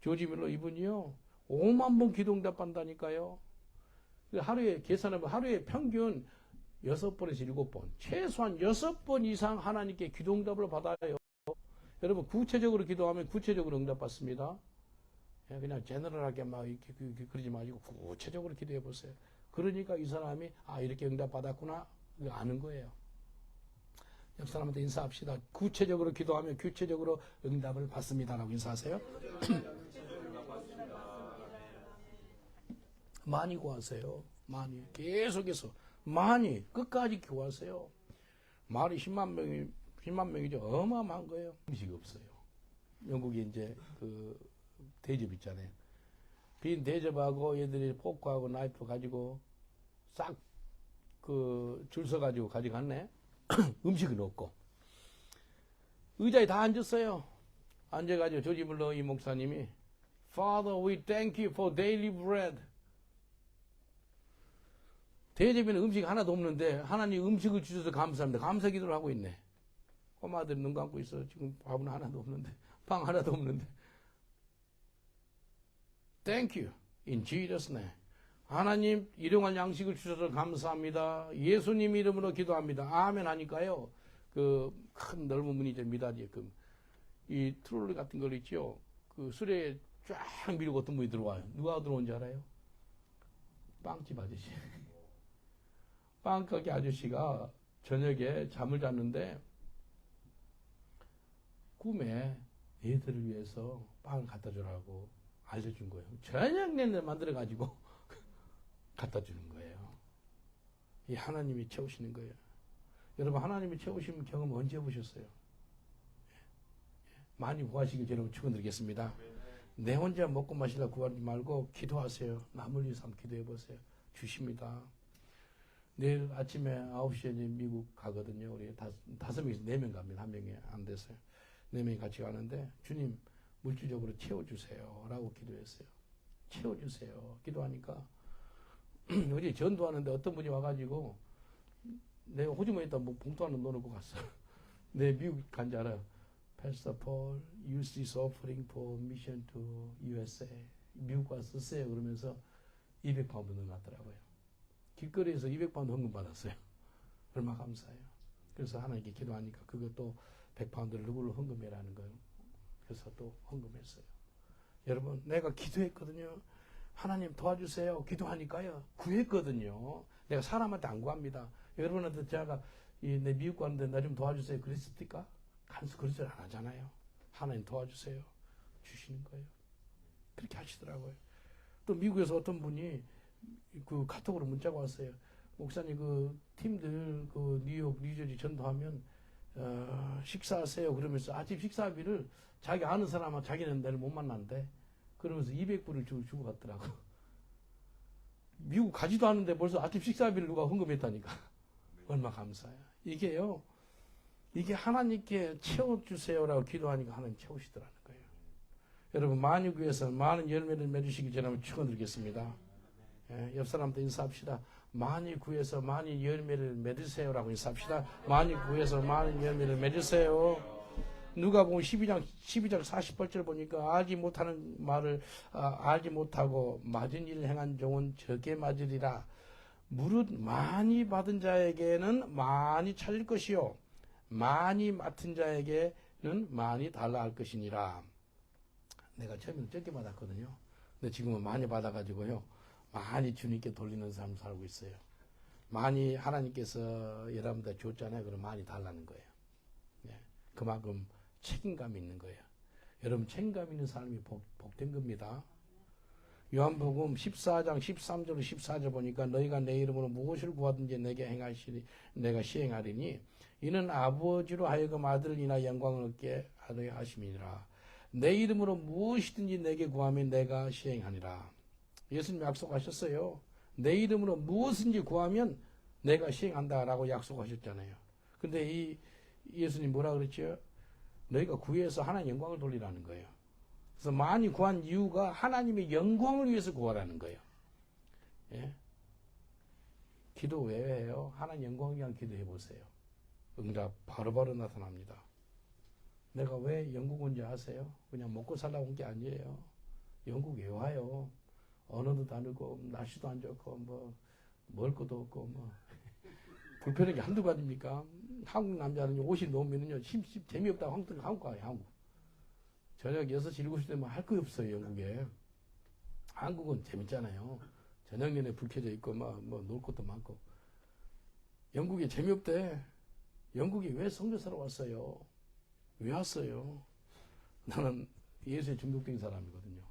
조지 뮬러 이분이요. 5만 번 기도응답 받다니까요. 하루에 계산하면 하루에 평균 6번에서 7번, 최소한 6번 이상 하나님께 기도응답을 받아요. 여러분 구체적으로 기도하면 구체적으로 응답받습니다. 그냥 제너럴하게 막 이렇게 그러지 마시고 구체적으로 기도해 보세요. 그러니까 이 사람이 이렇게 응답받았구나 아는 거예요. 옆 사람한테 인사합시다. 구체적으로 기도하면 구체적으로 응답을 받습니다라고 인사하세요. 많이 구하세요. 많이. 계속해서. 많이. 끝까지 구하세요. 말이 10만 명이죠. 어마어마한 거예요. 음식이 없어요. 영국에 이제 그 대접 있잖아요. 빈 대접하고 얘들이 포크하고 나이프 가지고 싹 그 줄 서가지고 가져갔네. 음식은 없고. 의자에 다 앉았어요. 앉아가지고 조지 뮬러 이 목사님이 Father, we thank you for daily bread. 대접에는 음식 하나도 없는데 하나님 음식을 주셔서 감사합니다. 감사 기도를 하고 있네. 꼬마들이 눈 감고 있어. 지금 밥은 하나도 없는데 빵 하나도 없는데 Thank you in Jesus' name. 하나님 일용할 양식을 주셔서 감사합니다. 예수님 이름으로 기도합니다. 아멘 하니까요. 그 큰 넓은 문이 이제 미닫이에 이 트롤리 같은 걸 있죠. 그 수레에 쫙 밀고 어떤 분이 들어와요. 누가 들어온지 알아요? 빵집 아저씨. 빵가게 아저씨가 저녁에 잠을 잤는데 꿈에 애들을 위해서 빵을 갖다 주라고 알려준 거예요. 저녁 내내 만들어가지고 갖다 주는 거예요. 이 하나님이 채우시는 거예요. 여러분 하나님이 채우시는 경험 언제 해보셨어요? 많이 구하시길 여러분 축원드리겠습니다. 내 혼자 먹고 마시다 구하지 말고 기도하세요. 남을 위해서 한번 기도해 보세요. 주십니다. 내일 아침에 9시에 미국 가거든요. 우리 5명에서 4명 갑니다. 1명이 안 됐어요. 4명이 같이 가는데 주님 물질적으로 채워주세요 라고 기도했어요. 채워주세요. 기도하니까 어제 전도하는데 어떤 분이 와가지고 내가 호주머니에다 뭐 봉투 하나 넣어놓고 갔어. 내 미국 간 줄 알아요. Pastor Paul, use this offering for mission to USA. 미국 가서 쓰세요. 그러면서 200파운드 넣어놨더라고요. 길거리에서 200파운드 헌금 받았어요. 얼마 감사해요. 그래서 하나님께 기도하니까 그것도 100파운드를 누구로 헌금해라는 거예요. 그래서 또 헌금했어요. 여러분 내가 기도했거든요. 하나님 도와주세요. 기도하니까요. 구했거든요. 내가 사람한테 안 구합니다. 여러분한테 제가 내 미국 가는데 나 좀 도와주세요. 그랬습니까? 간수 그런 소리 안 하잖아요. 하나님 도와주세요. 주시는 거예요. 그렇게 하시더라고요. 또 미국에서 어떤 분이 그 카톡으로 문자가 왔어요. 목사님 그 팀들 그 뉴욕, 뉴저지 전도하면 식사하세요. 그러면서 아침 식사비를 자기 아는 사람은 자기는 내일 못 만난대. 그러면서 200불을 주고 갔더라고. 미국 가지도 않는데 벌써 아침 식사비를 누가 헌금했다니까. 얼마나 감사해요. 이게요. 이게 하나님께 채워주세요라고 기도하니까 하나님 채우시더라는 거예요. 여러분 많이 구해서 많은 열매를 맺으시기 전에 한번 축원드리겠습니다. 예, 옆 사람도 인사합시다. 많이 구해서 많이 열매를 맺으세요라고 인사합시다. 많이 구해서 많은 열매를 맺으세요. 누가 보면 12장 48절 보니까 알지 못하는 말을 알지 못하고 맞은 일을 행한 종은 적게 맞으리라. 무릇 많이 받은 자에게는 많이 찾을 것이요 많이 맡은 자에게는 많이 달라 할 것이니라. 내가 처음에는 적게 받았거든요. 근데 지금은 많이 받아가지고요. 많이 주님께 돌리는 삶을 살고 있어요. 많이 하나님께서 여러분들 줬잖아요. 그럼 많이 달라는 거예요. 네. 그만큼 책임감이 있는 거예요. 여러분 책임감 있는 사람이 복된 겁니다. 요한복음 14장 13절 14절 보니까 너희가 내 이름으로 무엇을 구하든지 내게 행하시리 내가 시행하리니 이는 아버지로 하여금 아들을 인하 영광을 얻게 하려 하심이니라. 내 이름으로 무엇이든지 내게 구하면 내가 시행하니라. 예수님 약속하셨어요. 내 이름으로 무엇인지 구하면 내가 시행한다라고 약속하셨잖아요. 근데 이 예수님 뭐라 그랬죠? 너희가 구해서 하나님 영광을 돌리라는 거예요. 그래서 많이 구한 이유가 하나님의 영광을 위해서 구하라는 거예요. 예? 기도 왜 해요? 하나님 영광을 위한 기도해 보세요. 응답 바로바로 나타납니다. 내가 왜 영국 온지 아세요? 그냥 먹고 살라고 온 게 아니에요. 영국 왜 와요? 언어도 다르고 날씨도 안 좋고 뭐 먹을 것도 없고 뭐 불편한 게 한두 가지입니까? 한국 남자는 옷이 놓으면요 재미없다고 한국 가요. 한국 저녁 6시 7시 되면 할 거 없어요. 영국에. 한국은 재밌잖아요. 저녁 내내 불 켜져 있고 뭐 놀 것도 많고. 영국에 재미없대. 영국이 왜 선교사로 왔어요? 왜 왔어요? 나는 예수에 중독된 사람이거든요.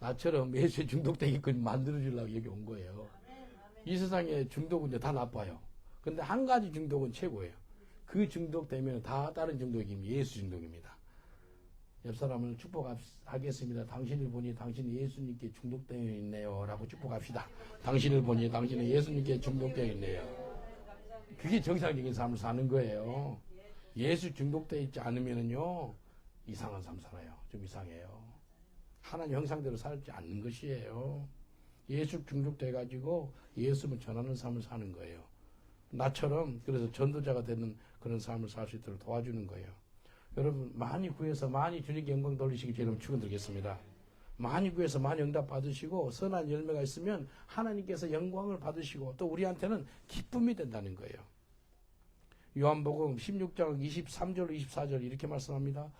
나처럼 예수에 중독되게끔 만들어주려고 여기 온 거예요. 이 세상에 중독은 이제 다 나빠요. 근데 한 가지 중독은 최고예요. 그 중독되면 다 다른 중독이 예수 중독입니다. 옆 사람을 축복하겠습니다. 당신을 보니 당신이 예수님께 중독되어 있네요. 라고 축복합시다. 당신을 보니 당신은 예수님께 중독되어 있네요. 그게 정상적인 삶을 사는 거예요. 예수 중독되어 있지 않으면요 이상한 삶 살아요. 좀 이상해요. 하나님 형상대로 살지 않는 것이에요. 예수 중독돼가지고 예수를 전하는 삶을 사는 거예요. 나처럼 그래서 전도자가 되는 그런 삶을 살 수 있도록 도와주는 거예요. 여러분 많이 구해서 많이 주님께 영광 돌리시기 주님 축원드리겠습니다. 많이 구해서 많이 응답 받으시고 선한 열매가 있으면 하나님께서 영광을 받으시고 또 우리한테는 기쁨이 된다는 거예요. 요한복음 16장 23절 24절 이렇게 말씀합니다.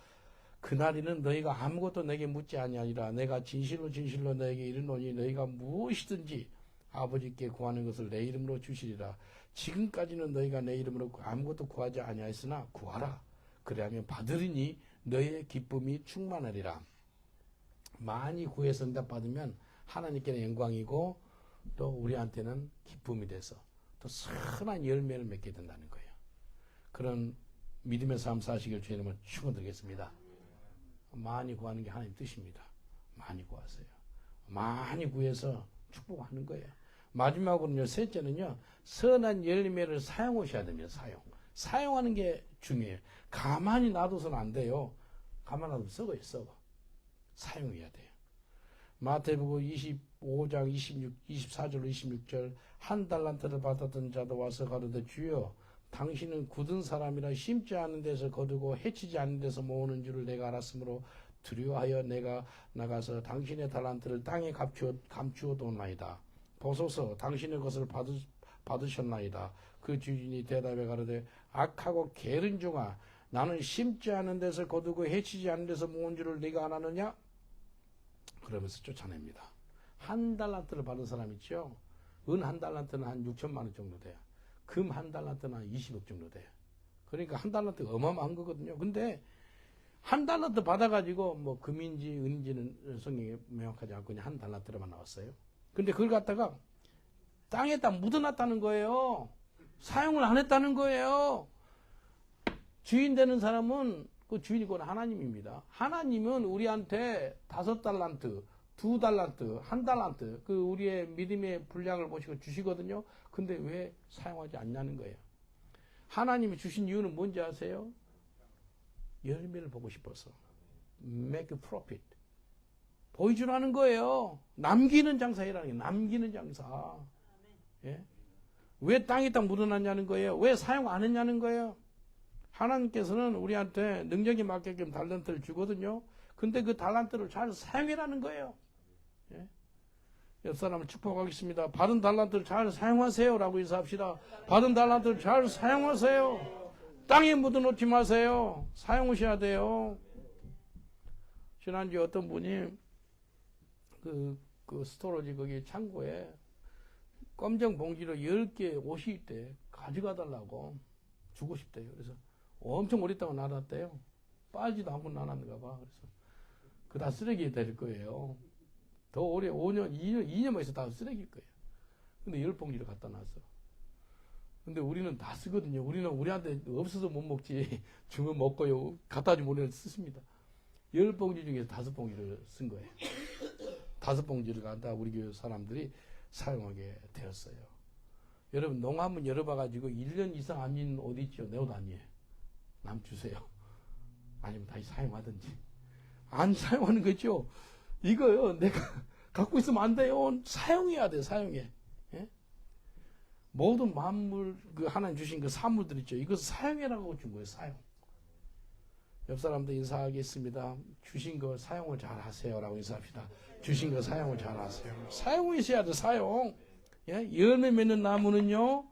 그날에는 너희가 아무것도 내게 묻지 아니하리라. 내가 진실로 진실로 너에게 이르노니 너희가 무엇이든지 아버지께 구하는 것을 내 이름으로 주시리라. 지금까지는 너희가 내 이름으로 아무것도 구하지 아니하였으나 구하라. 그래야면 받으리니 너의 기쁨이 충만하리라. 많이 구해서 응답 받으면 하나님께는 영광이고 또 우리한테는 기쁨이 돼서 또 선한 열매를 맺게 된다는 거예요. 그런 믿음의 삶 사시길 주님을 축원드리겠습니다. 많이 구하는 게 하나님 뜻입니다. 많이 구하세요. 많이 구해서 축복하는 거예요. 마지막으로는요, 셋째는요, 선한 열매를 사용하셔야 됩니다. 사용하는 게 중요해요. 가만히 놔둬서는 안 돼요. 가만히 놔두면 썩어요, 썩어. 사용해야 돼요. 마태복음 25장 24절 26절 한 달란트를 받았던 자도 와서 가로되 주여 당신은 굳은 사람이라 심지 않은 데서 거두고 해치지 않는 데서 모으는 줄을 내가 알았으므로 두려워하여 내가 나가서 당신의 달란트를 땅에 감추어뒀나이다. 보소서 당신의 것을 받으셨나이다. 그 주인이 대답해 가로되 악하고 게으른 종아 나는 심지 않은 데서 거두고 해치지 않는 데서 모은 줄을 네가 안 아느냐? 그러면서 쫓아냅니다. 한 달란트를 받은 사람 있죠? 은 한 달란트는 한 6천만 원 정도 돼요. 금 한 달란트는 한 20억 정도 돼요. 그러니까 한 달란트가 어마어마한 거거든요. 근데 한 달란트 받아가지고 뭐 금인지 은인지는 성경에 명확하지 않고 그냥 한 달란트로만 나왔어요. 근데 그걸 갖다가 땅에다 묻어놨다는 거예요. 사용을 안 했다는 거예요. 주인 되는 사람은 그 주인이 곧 하나님입니다. 하나님은 우리한테 5달란트, 2달란트, 1달란트 그 우리의 믿음의 분량을 보시고 주시거든요. 근데 왜 사용하지 않냐는 거예요. 하나님이 주신 이유는 뭔지 아세요? 열매를 보고 싶어서. Make a profit. 보여주라는 거예요. 남기는 장사이라는 게 남기는 장사. 예? 왜 땅에다 묻어놨냐는 거예요. 왜 사용 안 했냐는 거예요. 하나님께서는 우리한테 능력이 맞게끔 달란트를 주거든요. 근데 그 달란트를 잘 사용해라는 거예요. 예? 옆 사람을 축복하겠습니다. 받은 달란트를 잘 사용하세요. 라고 인사합시다. 받은 달란트를 잘 사용하세요. 땅에 묻어놓지 마세요. 사용하셔야 돼요. 지난주에 어떤 분이 그 스토러지 거기 창고에 검정 봉지로 10개 옷이 있대. 가져가 달라고. 주고 싶대요. 그래서 엄청 오랫동안 놔놨대요. 빠지도 않고 놔놨는가 봐. 그래서 그 다 쓰레기에 될 거예요. 더 오래 5년, 2년만 있어 다 쓰레기일 거예요. 근데 10봉지를 갖다 놨어. 근데 우리는 다 쓰거든요. 우리는 우리한테 없어서 못 먹지. 주면 먹고요. 갖다 주면 우리는 쓰십니다. 10봉지 중에서 5봉지를 쓴 거예요. 5봉지를 갖다 우리 교회 사람들이 사용하게 되었어요. 여러분, 농화문 열어봐가지고 1년 이상 안 입는 옷 있죠? 내 옷 아니에요. 남 주세요. 아니면 다시 사용하든지. 안 사용하는 거죠? 이거요, 내가 갖고 있으면 안 돼요. 사용해야 돼, 사용해. 예? 모든 만물, 그 하나님 주신 그 사물들 있죠? 이것을 사용해라고 준 거예요, 사용. 옆 사람도 인사하겠습니다. 주신 거 사용을 잘 하세요. 라고 인사합시다. 주신 거 사용을 잘 하세요. 사용하셔야 돼, 사용. 예? 열매 맺는 나무는요,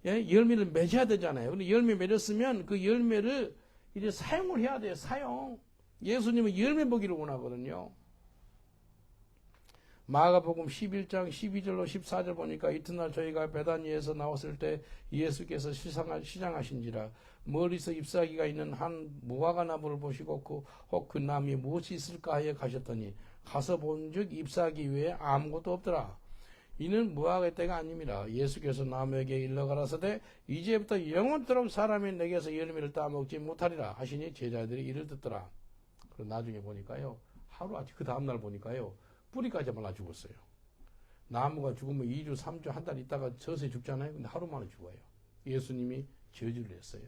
예? 열매를 맺어야 되잖아요. 근데 열매 맺었으면 그 열매를 이제 사용을 해야 돼요, 사용. 예수님은 열매 보기를 원하거든요. 마가복음 11장 12절로 14절 보니까 이튿날 저희가 베다니에서 나왔을 때 예수께서 시장하신지라 멀리서 잎사귀가 있는 한 무화과 나무를 보시고 그 나무에 무엇이 있을까 하여 가셨더니 가서 본즉 잎사귀 외에 아무것도 없더라. 이는 무화과의 때가 아닙니다. 예수께서 나무에게 일러가라사대 이제부터 영원토록 사람이 내게서 열매를 따먹지 못하리라 하시니 제자들이 이를 듣더라. 그리고 나중에 보니까요, 하루아침 그 다음날 보니까요, 뿌리까지 말라 죽었어요. 나무가 죽으면 2주, 3주, 한 달 있다가 젖에 죽잖아요. 근데 하루 만에 죽어요. 예수님이 저주를 했어요.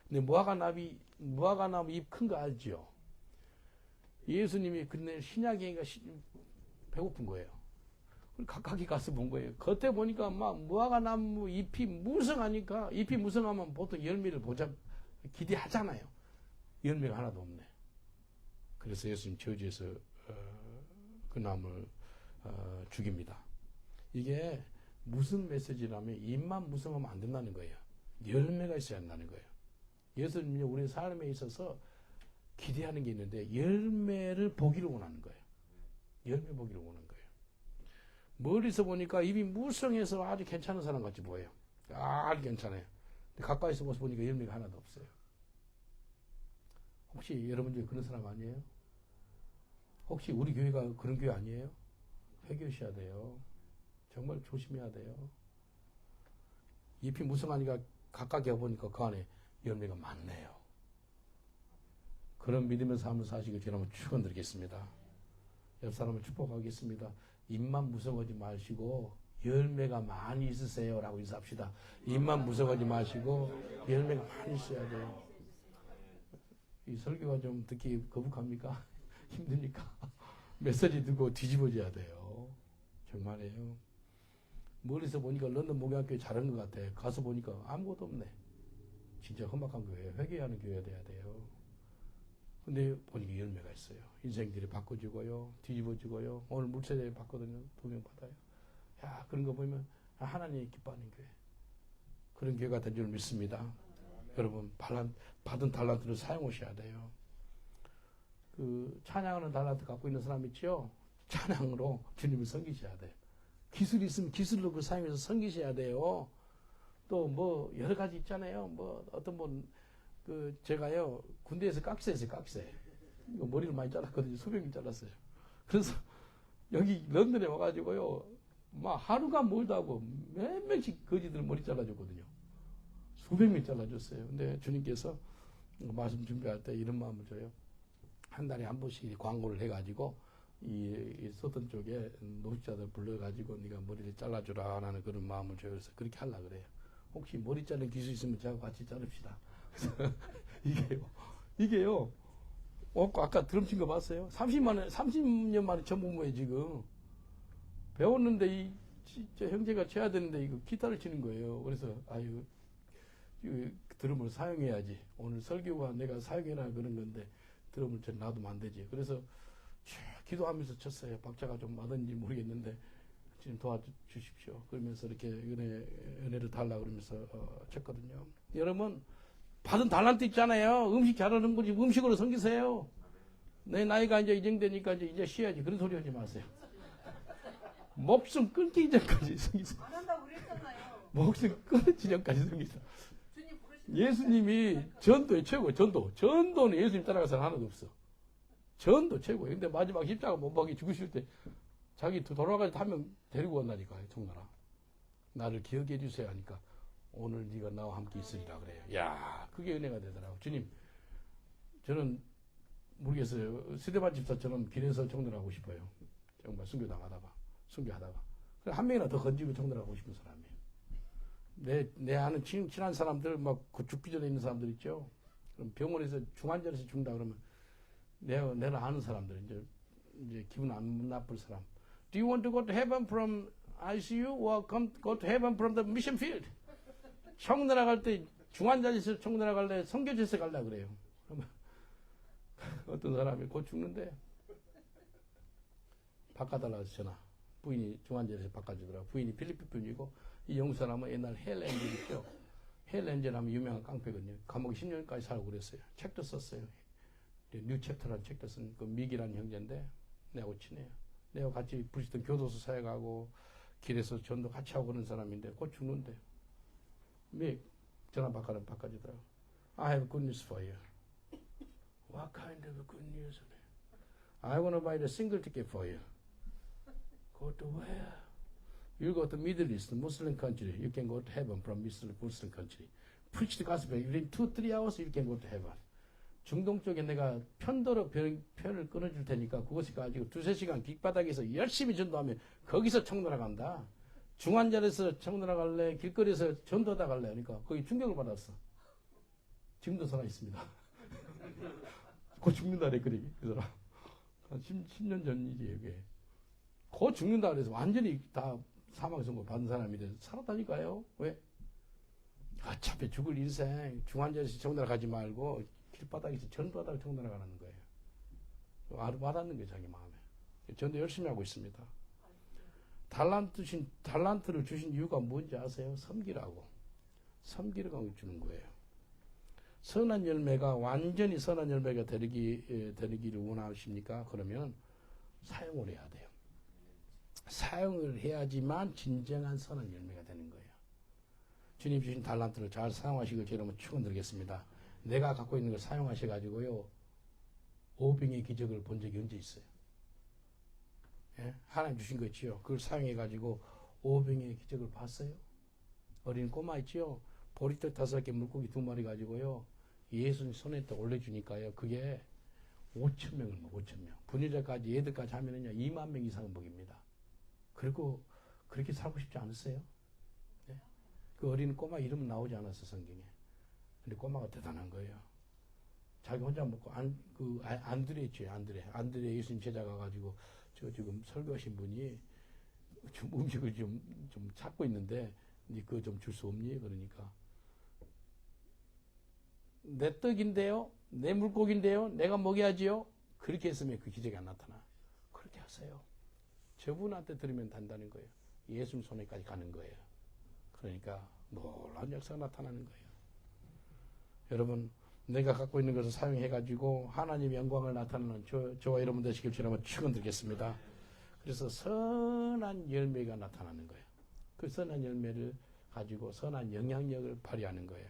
근데 무화과나무 잎 큰 거 알죠? 예수님이 그날 신약이니까 배고픈 거예요. 가까이 가서 본 거예요. 겉에 보니까 막 무화과나무 잎이 무성하니까, 잎이 무성하면 보통 열매를 기대하잖아요. 열매가 하나도 없네. 그래서 예수님 저주해서 그 나무를 죽입니다. 이게 무슨 메시지라면 잎만 무성하면 안 된다는 거예요. 열매가 있어야 한다는 거예요. 예수님이 우리 삶에 있어서 기대하는 게 있는데 열매를 보기를 원하는 거예요. 열매 보기를 원하는 거예요. 멀리서 보니까 입이 무성해서 아주 괜찮은 사람 같이 보여요. 아주 괜찮아요. 근데 가까이서 보니까 열매가 하나도 없어요. 혹시 여러분 중에 그런 사람 아니에요? 혹시 우리 교회가 그런 교회 아니에요? 회개하셔야 돼요. 정말 조심해야 돼요. 잎이 무성하니까 가까이 와보니까 그 안에 열매가 많네요. 그런 믿음의 삶을 사시길 저는 축원드리겠습니다. 옆 사람을 축복하겠습니다. 잎만 무성하지 마시고 열매가 많이 있으세요. 라고 인사합시다. 잎만 무성하지 마시고 열매가 많이 있어야 돼요. 이 설교가 좀 듣기 거북합니까? 힘듭니까? 메시지 듣고 뒤집어져야 돼요. 정말이에요. 멀리서 보니까 런던 목양교회 잘한 것 같아. 가서 보니까 아무것도 없네. 진짜 험악한 교회, 회개하는 교회가 돼야 돼요. 근데 보니까 열매가 있어요. 인생들이 바꿔지고요, 뒤집어지고요. 오늘 물세례 받거든요. 2명 받아요. 야, 그런 거 보면 하나님이 기뻐하는 교회. 그런 교회가 된 줄 믿습니다. 여러분, 받은 달란트를 사용하셔야 돼요. 그 찬양하는 달란트 갖고 있는 사람 있죠? 찬양으로 주님을 섬기셔야 돼요. 기술이 있으면 기술로 그 사용해서 섬기셔야 돼요. 또 뭐 여러 가지 있잖아요. 뭐 어떤 분 제가요, 군대에서 깍새 했어요, 깍새. 이거 머리를 많이 잘랐거든요. 수백 명 잘랐어요. 그래서 여기 런던에 와가지고요, 막 하루가 멀다 하고 몇 명씩 거지들 머리 잘라줬거든요. 수백 명 잘라줬어요. 근데 주님께서 말씀 준비할 때 이런 마음을 줘요. 한 달에 한 번씩 광고를 해가지고 이 서던 쪽에 노숙자들 불러가지고 네가 머리를 잘라주라 하는 그런 마음을 줘요. 그래서 그렇게 하려고 그래요. 혹시 머리 자르는 기술 있으면 저하고 같이 자릅시다. 그래서 이게요. 아까 드럼 친 거 봤어요? 30년 만에 처음 본 거예요, 지금. 배웠는데, 진짜 형제가 쳐야 되는데, 이거 기타를 치는 거예요. 그래서, 아유, 드럼을 사용해야지. 오늘 설교가 내가 사용해라 그런 건데, 드럼을 저 놔두면 안 되지. 그래서, 기도하면서 쳤어요. 박자가 좀 맞은지 모르겠는데, 지금 도와주십시오. 그러면서 이렇게 은혜를 달라고 그러면서, 쳤거든요. 여러분, 받은 달란트 있잖아요. 음식 잘하는 거지. 음식으로 섬기세요. 내 나이가 이제 이 정도 되니까 이제 쉬어야지. 그런 소리 하지 마세요. 목숨 끊기 전까지 섬기세요. 안 한다고 그랬잖아요. 목숨 끊기 전까지 섬기세요. 예수님이 전도의 최고, 전도. 전도는 예수님 따라가서는 하나도 없어. 전도 최고예요. 근데 마지막 십자가 못 박이 죽으실 때 자기 돌아가서 한 명 데리고 온다니까요. 청나라. 나를 기억해 주세요 하니까 오늘 네가 나와 함께 있으리라 그래요. 야, 그게 은혜가 되더라고. 주님, 저는 모르겠어요. 스데반 집사처럼 길에서 청년하고 싶어요. 정말 순교하다가. 한 명이나 더 건지고 청년하고 싶은 사람이에요. 내 아는 친한 사람들, 막 죽기 전에 있는 사람들 있죠. 그럼 병원에서 중환자에서 죽는다 그러면 내가 아는 사람들, 이제 기분 안 나쁠 사람. Do you want to go to heaven from ICU or go to heaven from the mission field? 청나라 갈 때 중환자실에서 청나라 갈래, 선교지에서 갈래 그래요. 그러면 어떤 사람이 곧 죽는데 바꿔달라고 해서 전화. 부인이 중환자실에서 바꿔주더라고. 부인이 필리핀 분이고 이 영국 사람은 옛날 헬 엔젤 있죠. 헬 엔젤 하면 유명한 깡패거든요. 감옥에 10년까지 살고 그랬어요. 책도 썼어요. 뉴 챕터라는 책도 쓴 그 미기라는 형제인데 내하고 친해요. 내가 같이 부시던 교도소 사역하고 길에서 전도 같이 하고 그런 사람인데 곧 죽는데 전화 바꿔주더라고. I have good news for you. What kind of good news? I want to buy the single ticket for you. Go to where? You go to Middle East, Muslim country. You can go to heaven from Muslim country. Preach the gospel. Within 2-3 hours, you can go to heaven. 중동 쪽에 내가 편도로 편을 끊어줄 테니까 그곳에 가지고 2-3시간 길바닥에서 열심히 전도하면 거기서 청도나 간다. 중환자에서 청도나 갈래, 길거리에서 전도하다 갈래. 그러니까 거기 충격을 받았어. 지금도 살아 있습니다. 곧 죽는다 그랬거든. 그 사람. 한 10년 전 일이에요, 이게. 곧 죽는다 그래서 완전히 다 사망 선고 받은 사람인데 살았다니까요. 왜? 어차피 죽을 인생 중환자에서 청도나 가지 말고 길바닥에서 전도하다가 청도나 가는 거예요. 와닿는 거예요, 자기 마음에. 전도 열심히 하고 있습니다. 달란트를 주신 이유가 뭔지 아세요? 섬기라고. 섬기라고 주는 거예요. 선한 열매가 완전히 선한 열매가 되기를 원하십니까? 그러면 사용을 해야 돼요. 사용을 해야지만 진정한 선한 열매가 되는 거예요. 주님 주신 달란트를 잘 사용하시길 제 이름으로 축원드리겠습니다. 내가 갖고 있는 걸 사용하셔가지고요, 오병의 기적을 본 적이 언제 있어요? 예? 하나님 주신 거 있지요. 그걸 사용해가지고 오병의 기적을 봤어요. 어린 꼬마 있지요. 보리떡 5개, 물고기 2마리 가지고요, 예수님 손에 또 올려주니까요, 그게 5,000명을 먹어, 5,000명. 분유자까지, 얘들까지 하면은요, 2만 명 이상은 먹입니다. 그리고 그렇게 살고 싶지 않으세요? 네? 그 어린 꼬마 이름은 나오지 않았어, 성경에. 근데 꼬마가 대단한 거예요. 자기 혼자 먹고, 안드레 있죠, 안드레 예수님 제자 가가지고, 저 지금 설교하신 분이 좀 음식을 좀 찾고 있는데, 니 그거 좀 줄 수 없니? 그러니까. 내 떡인데요? 내 물고기인데요? 내가 먹여야지요? 그렇게 했으면 그 기적이 안 나타나. 그렇게 하세요. 저분한테 들으면 된다는 거예요. 예수님 손에까지 가는 거예요. 그러니까 놀라운 역사가 나타나는 거예요. 여러분, 내가 갖고 있는 것을 사용해가지고 하나님의 영광을 나타내는 저와 여러분 되시길 주님으로 축원드리겠습니다. 그래서 선한 열매가 나타나는 거예요. 그 선한 열매를 가지고 선한 영향력을 발휘하는 거예요.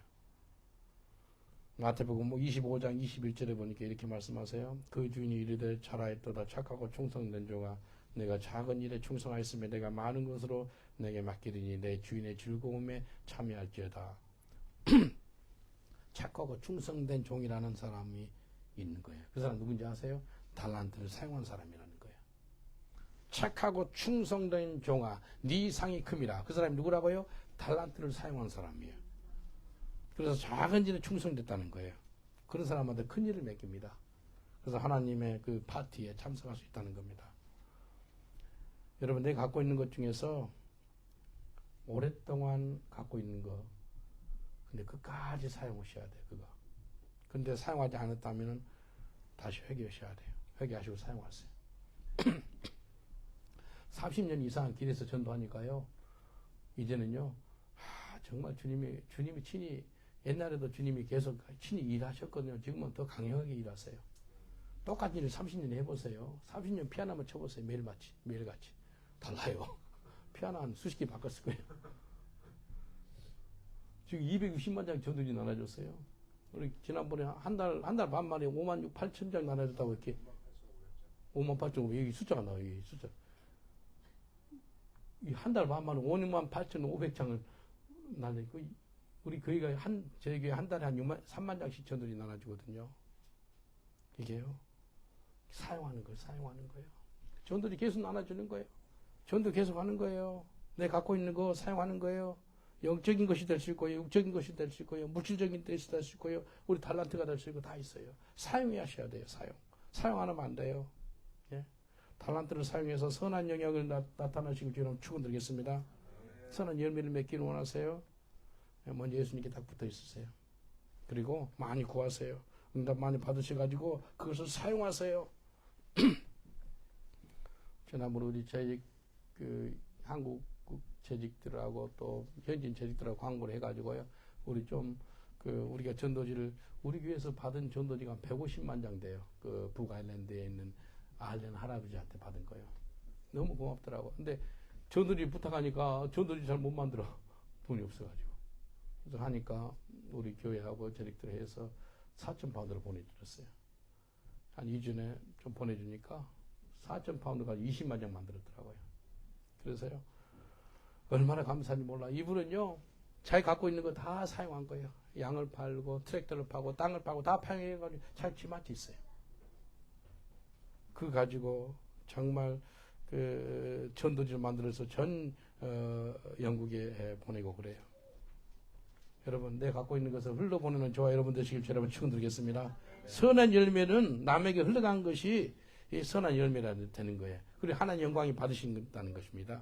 마태복음 25장 21절에 보니까 이렇게 말씀하세요. 그 주인이 이르되 잘하였도다 착하고 충성된 종아 내가 작은 일에 충성하였으며 내가 많은 것으로 내게 맡기리니 내 주인의 즐거움에 참여할지어다. 착하고 충성된 종이라는 사람이 있는 거예요. 그 사람 누군지 아세요? 달란트를 사용한 사람이라는 거예요. 착하고 충성된 종아 네 상이 큼이라. 그 사람이 누구라고요? 달란트를 사용한 사람이에요. 그래서 작은 일에 충성됐다는 거예요. 그런 사람한테 큰 일을 맡깁니다. 그래서 하나님의 그 파티에 참석할 수 있다는 겁니다. 여러분, 내가 갖고 있는 것 중에서 오랫동안 갖고 있는 거, 근데 끝까지 사용하셔야 돼요, 그거. 근데 사용하지 않았다면 다시 회개하셔야 돼요. 회개하시고 사용하세요. 30년 이상 길에서 전도하니까요, 이제는요, 정말 주님이 친히, 옛날에도 주님이 계속 친히 일하셨거든요. 지금은 더 강력하게 일하세요. 똑같은 일을 30년 해보세요. 30년 피아노만 쳐보세요. 매일같이. 달라요. 피아노 한 수십 개 바꿨을 거예요. 지금 260만 장 전도지 나눠줬어요. 우리 지난번에 한 달 반 만에 5만 6, 8천 장 나눠줬다고 이렇게. 5만 8천, 여기 숫자가 나와요, 여기 숫자. 한 달 반 만에 5만 8,500장을 나눠주고, 우리 교회가 저희 교회 한 달에 한 3만 장씩 전도지 나눠주거든요. 이게요. 사용하는 거예요. 전도지 계속 나눠주는 거예요. 전도 계속 하는 거예요. 내가 갖고 있는 거 사용하는 거예요. 영적인 것이 될 수 있고요. 육적인 것이 될 수 있고요. 물질적인 것이 될 수 있고요. 우리 달란트가 될 수 있고 다 있어요. 사용하셔야 돼요. 사용 안 하면 안 돼요. 예? 달란트를 사용해서 선한 영역을 나타나시길 주님 축원드리겠습니다. 선한 열매를 맺기를 원하세요. 먼저 예수님께 딱 붙어 있으세요. 그리고 많이 구하세요. 응답 많이 받으셔가지고 그것을 사용하세요. 지난번에 우리 한국 재직들하고 또 현진 재직들하고 광고를 해가지고요. 우리 우리가 전도지를 우리 교회에서 받은 전도지가 한 150만 장 돼요. 그 북아일랜드에 있는 아일랜드 할아버지한테 받은 거예요. 너무 고맙더라고. 근데 전도지 부탁하니까 전도지 잘 못 만들어. 돈이 없어가지고. 그래서 하니까 우리 교회하고 재직들 해서 4,000파운드를 보내주셨어요. 한 2주에 좀 보내주니까 4,000파운드가 20만 장 만들었더라고요. 그래서요. 얼마나 감사한지 몰라. 이분은요, 자기 갖고 있는 거 다 사용한 거예요. 양을 팔고, 트랙터를 파고, 땅을 파고, 다 파용해가지고 자기 집한테 있어요. 그거 가지고 정말 전도지를 만들어서 영국에 보내고 그래요. 여러분, 내가 갖고 있는 것을 흘러보내는 저와 여러분 되시길 여러분 축원드리겠습니다. 선한 열매는 남에게 흘러간 것이 이 선한 열매가 되는 거예요. 그리고 하나님 영광이 받으신다는 것입니다.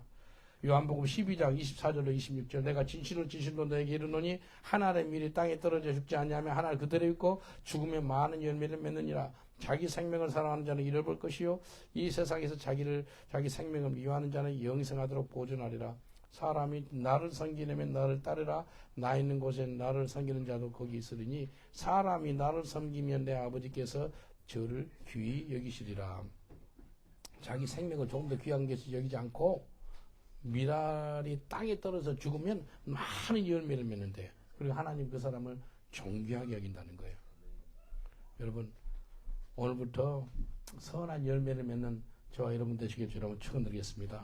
요한복음 12장 24절로 26절 내가 진실로 너에게 이르노니 하나의 밀이 땅에 떨어져 죽지 않냐면 하나를 그대로 있고 죽으면 많은 열매를 맺느니라. 자기 생명을 사랑하는 자는 잃어볼 것이요 이 세상에서 자기 생명을 미워하는 자는 영생하도록 보존하리라. 사람이 나를 섬기려면 나를 따르라. 나 있는 곳에 나를 섬기는 자도 거기 있으리니 사람이 나를 섬기면 내 아버지께서 저를 귀히 여기시리라. 자기 생명을 조금 더 귀한 것이 여기지 않고 미랄이 땅에 떨어져 죽으면 많은 열매를 맺는데 그리고 하나님 그 사람을 존귀하게 여긴다는 거예요. 여러분, 오늘부터 선한 열매를 맺는 저와 여러분 되시길 여러분 축원드리겠습니다.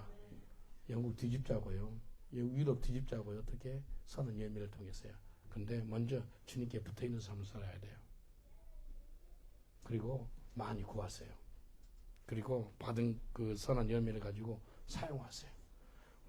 영국 뒤집자고요. 유럽 뒤집자고요. 어떻게? 선한 열매를 통해서요. 근데 먼저 주님께 붙어있는 삶을 살아야 돼요. 그리고 많이 구하세요. 그리고 받은 그 선한 열매를 가지고 사용하세요.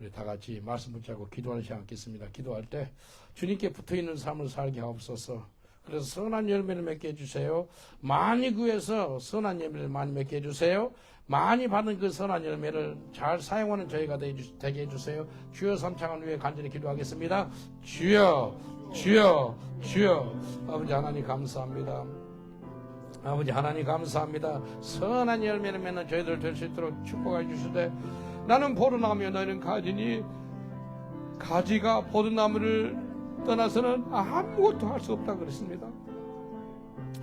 우리 다 같이 말씀 붙잡고 기도하는 시간 갖겠습니다. 기도할 때 주님께 붙어있는 삶을 살게 하옵소서. 그래서 선한 열매를 맺게 해주세요. 많이 구해서 선한 열매를 많이 맺게 해주세요. 많이 받은 그 선한 열매를 잘 사용하는 저희가 되게 해주세요. 주여 삼창을 위해 간절히 기도하겠습니다. 주여, 주여, 주여. 아버지 하나님 감사합니다. 아버지 하나님 감사합니다. 선한 열매를 맺는 저희들 될 수 있도록 축복해 주시되 나는 포도나무여 너희는 가지니 가지가 포도나무를 떠나서는 아무것도 할 수 없다 그랬습니다.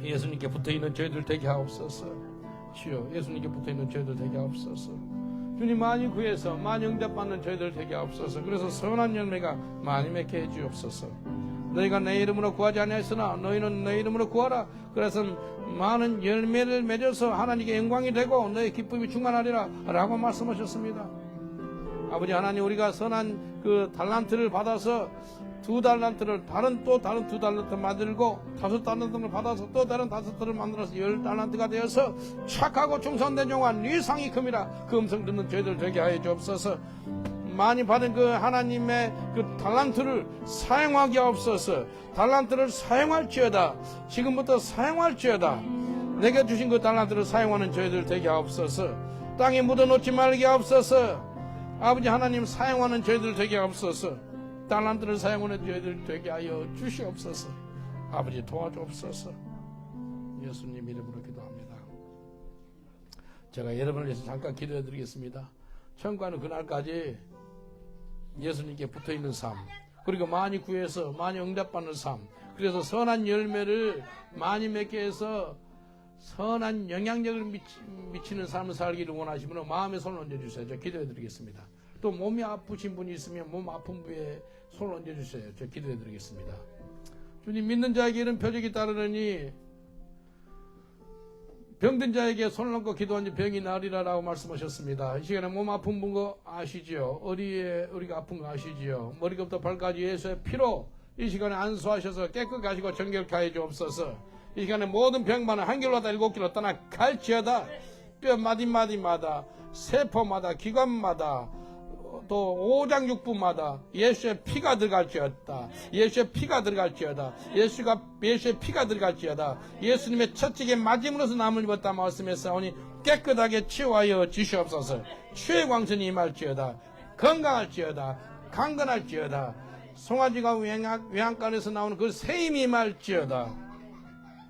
예수님께 붙어있는 저희들 되게 하옵소서. 주여 예수님께 붙어있는 저희들 되게 하옵소서. 주님 많이 구해서 많이 응답받는 저희들 되게 하옵소서. 그래서 선한 열매가 많이 맺게 해주옵소서. 너희가 내 이름으로 구하지 아니하였으나 너희는 내 이름으로 구하라. 그래서 많은 열매를 맺어서 하나님께 영광이 되고 너희 기쁨이 충만하리라 라고 말씀하셨습니다. 아버지 하나님, 우리가 선한 그 달란트를 받아서 2달란트를 다른 2달란트 만들고 5달란트를 받아서 또 다른 5달란트를 만들어서 10달란트가 되어서 착하고 충성된 종아 네 상이 큼이라 그 음성 듣는 저희들 되게 하여 주옵소서. 많이 받은 그 하나님의 그 달란트를 사용하게 없어서 달란트를 사용할지어다. 지금부터 사용할지어다. 내게 주신 그 달란트를 사용하는 저희들 되게 하옵소서. 땅에 묻어놓지 말게 하옵소서. 아버지 하나님, 사용하는 저희들 되게 하옵소서. 달란트를 사용하는 저희들 되게 하여 주시옵소서. 아버지 도와주옵소서. 예수님 이름으로 기도합니다. 제가 여러분을 위해서 잠깐 기도해 드리겠습니다. 천국하는 그날까지 예수님께 붙어있는 삶, 그리고 많이 구해서 많이 응답받는 삶, 그래서 선한 열매를 많이 맺게 해서 선한 영향력을 미치는 삶을 살기를 원하시면 마음에 손을 얹어주세요. 저 기도해 드리겠습니다. 또 몸이 아프신 분이 있으면 몸 아픈 부에 손을 얹어주세요. 저 기도해 드리겠습니다. 주님, 믿는 자에게 이런 표적이 따르느니 병든 자에게 손을 얹고 기도하니 병이 나으리라라고 말씀하셨습니다. 이 시간에 몸 아픈 분 거 아시지요? 어디에 우리가 아픈 거 아시지요? 머리부터 발까지 예수의 피로 이 시간에 안수하셔서 깨끗게 하시고 정결케 하여 주옵소서. 이 시간에 모든 병만은 한 길로다 7길로 떠나 갈지어다. 뼈 마디마디마다, 세포마다, 기관마다, 또 오장육부마다 예수의 피가 들어갈지어다. 예수의 피가 들어갈지어다. 예수의 피가 들어갈지어다. 예수님의 첫째에 맞음으로써 남을 입었다 말씀했사오니 깨끗하게 치유하여 주시옵소서. 치유의 광선이 임할지어다. 건강할지어다. 강건할지어다. 송아지가 외양간에서 나오는 그 새임이 임할지어다.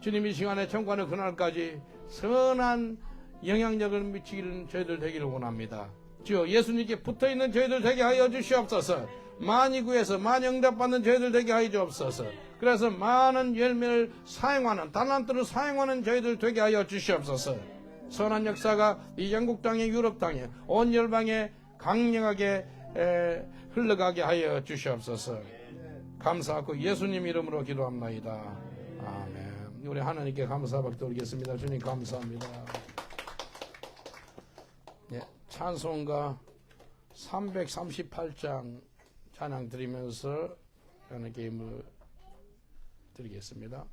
주님, 이 시간에 천국하는 그날까지 선한 영향력을 미치기는 저희들 되기를 원합니다. 주여, 예수님께 붙어있는 저희들 되게 하여 주시옵소서. 많이 구해서 많이 응답받는 저희들 되게 하여 주옵소서. 그래서 많은 열매를 사용하는, 달란트를 사용하는 저희들 되게 하여 주시옵소서. 선한 역사가 이 영국 땅에, 유럽 땅에, 온 열방에 강력하게 흘러가게 하여 주시옵소서. 감사하고 예수님 이름으로 기도합나이다. 아멘. 우리 하나님께 감사받게 드리겠습니다. 주님 감사합니다. 네, 찬송가 338장 찬양 드리면서 하나님께 힘을 드리겠습니다.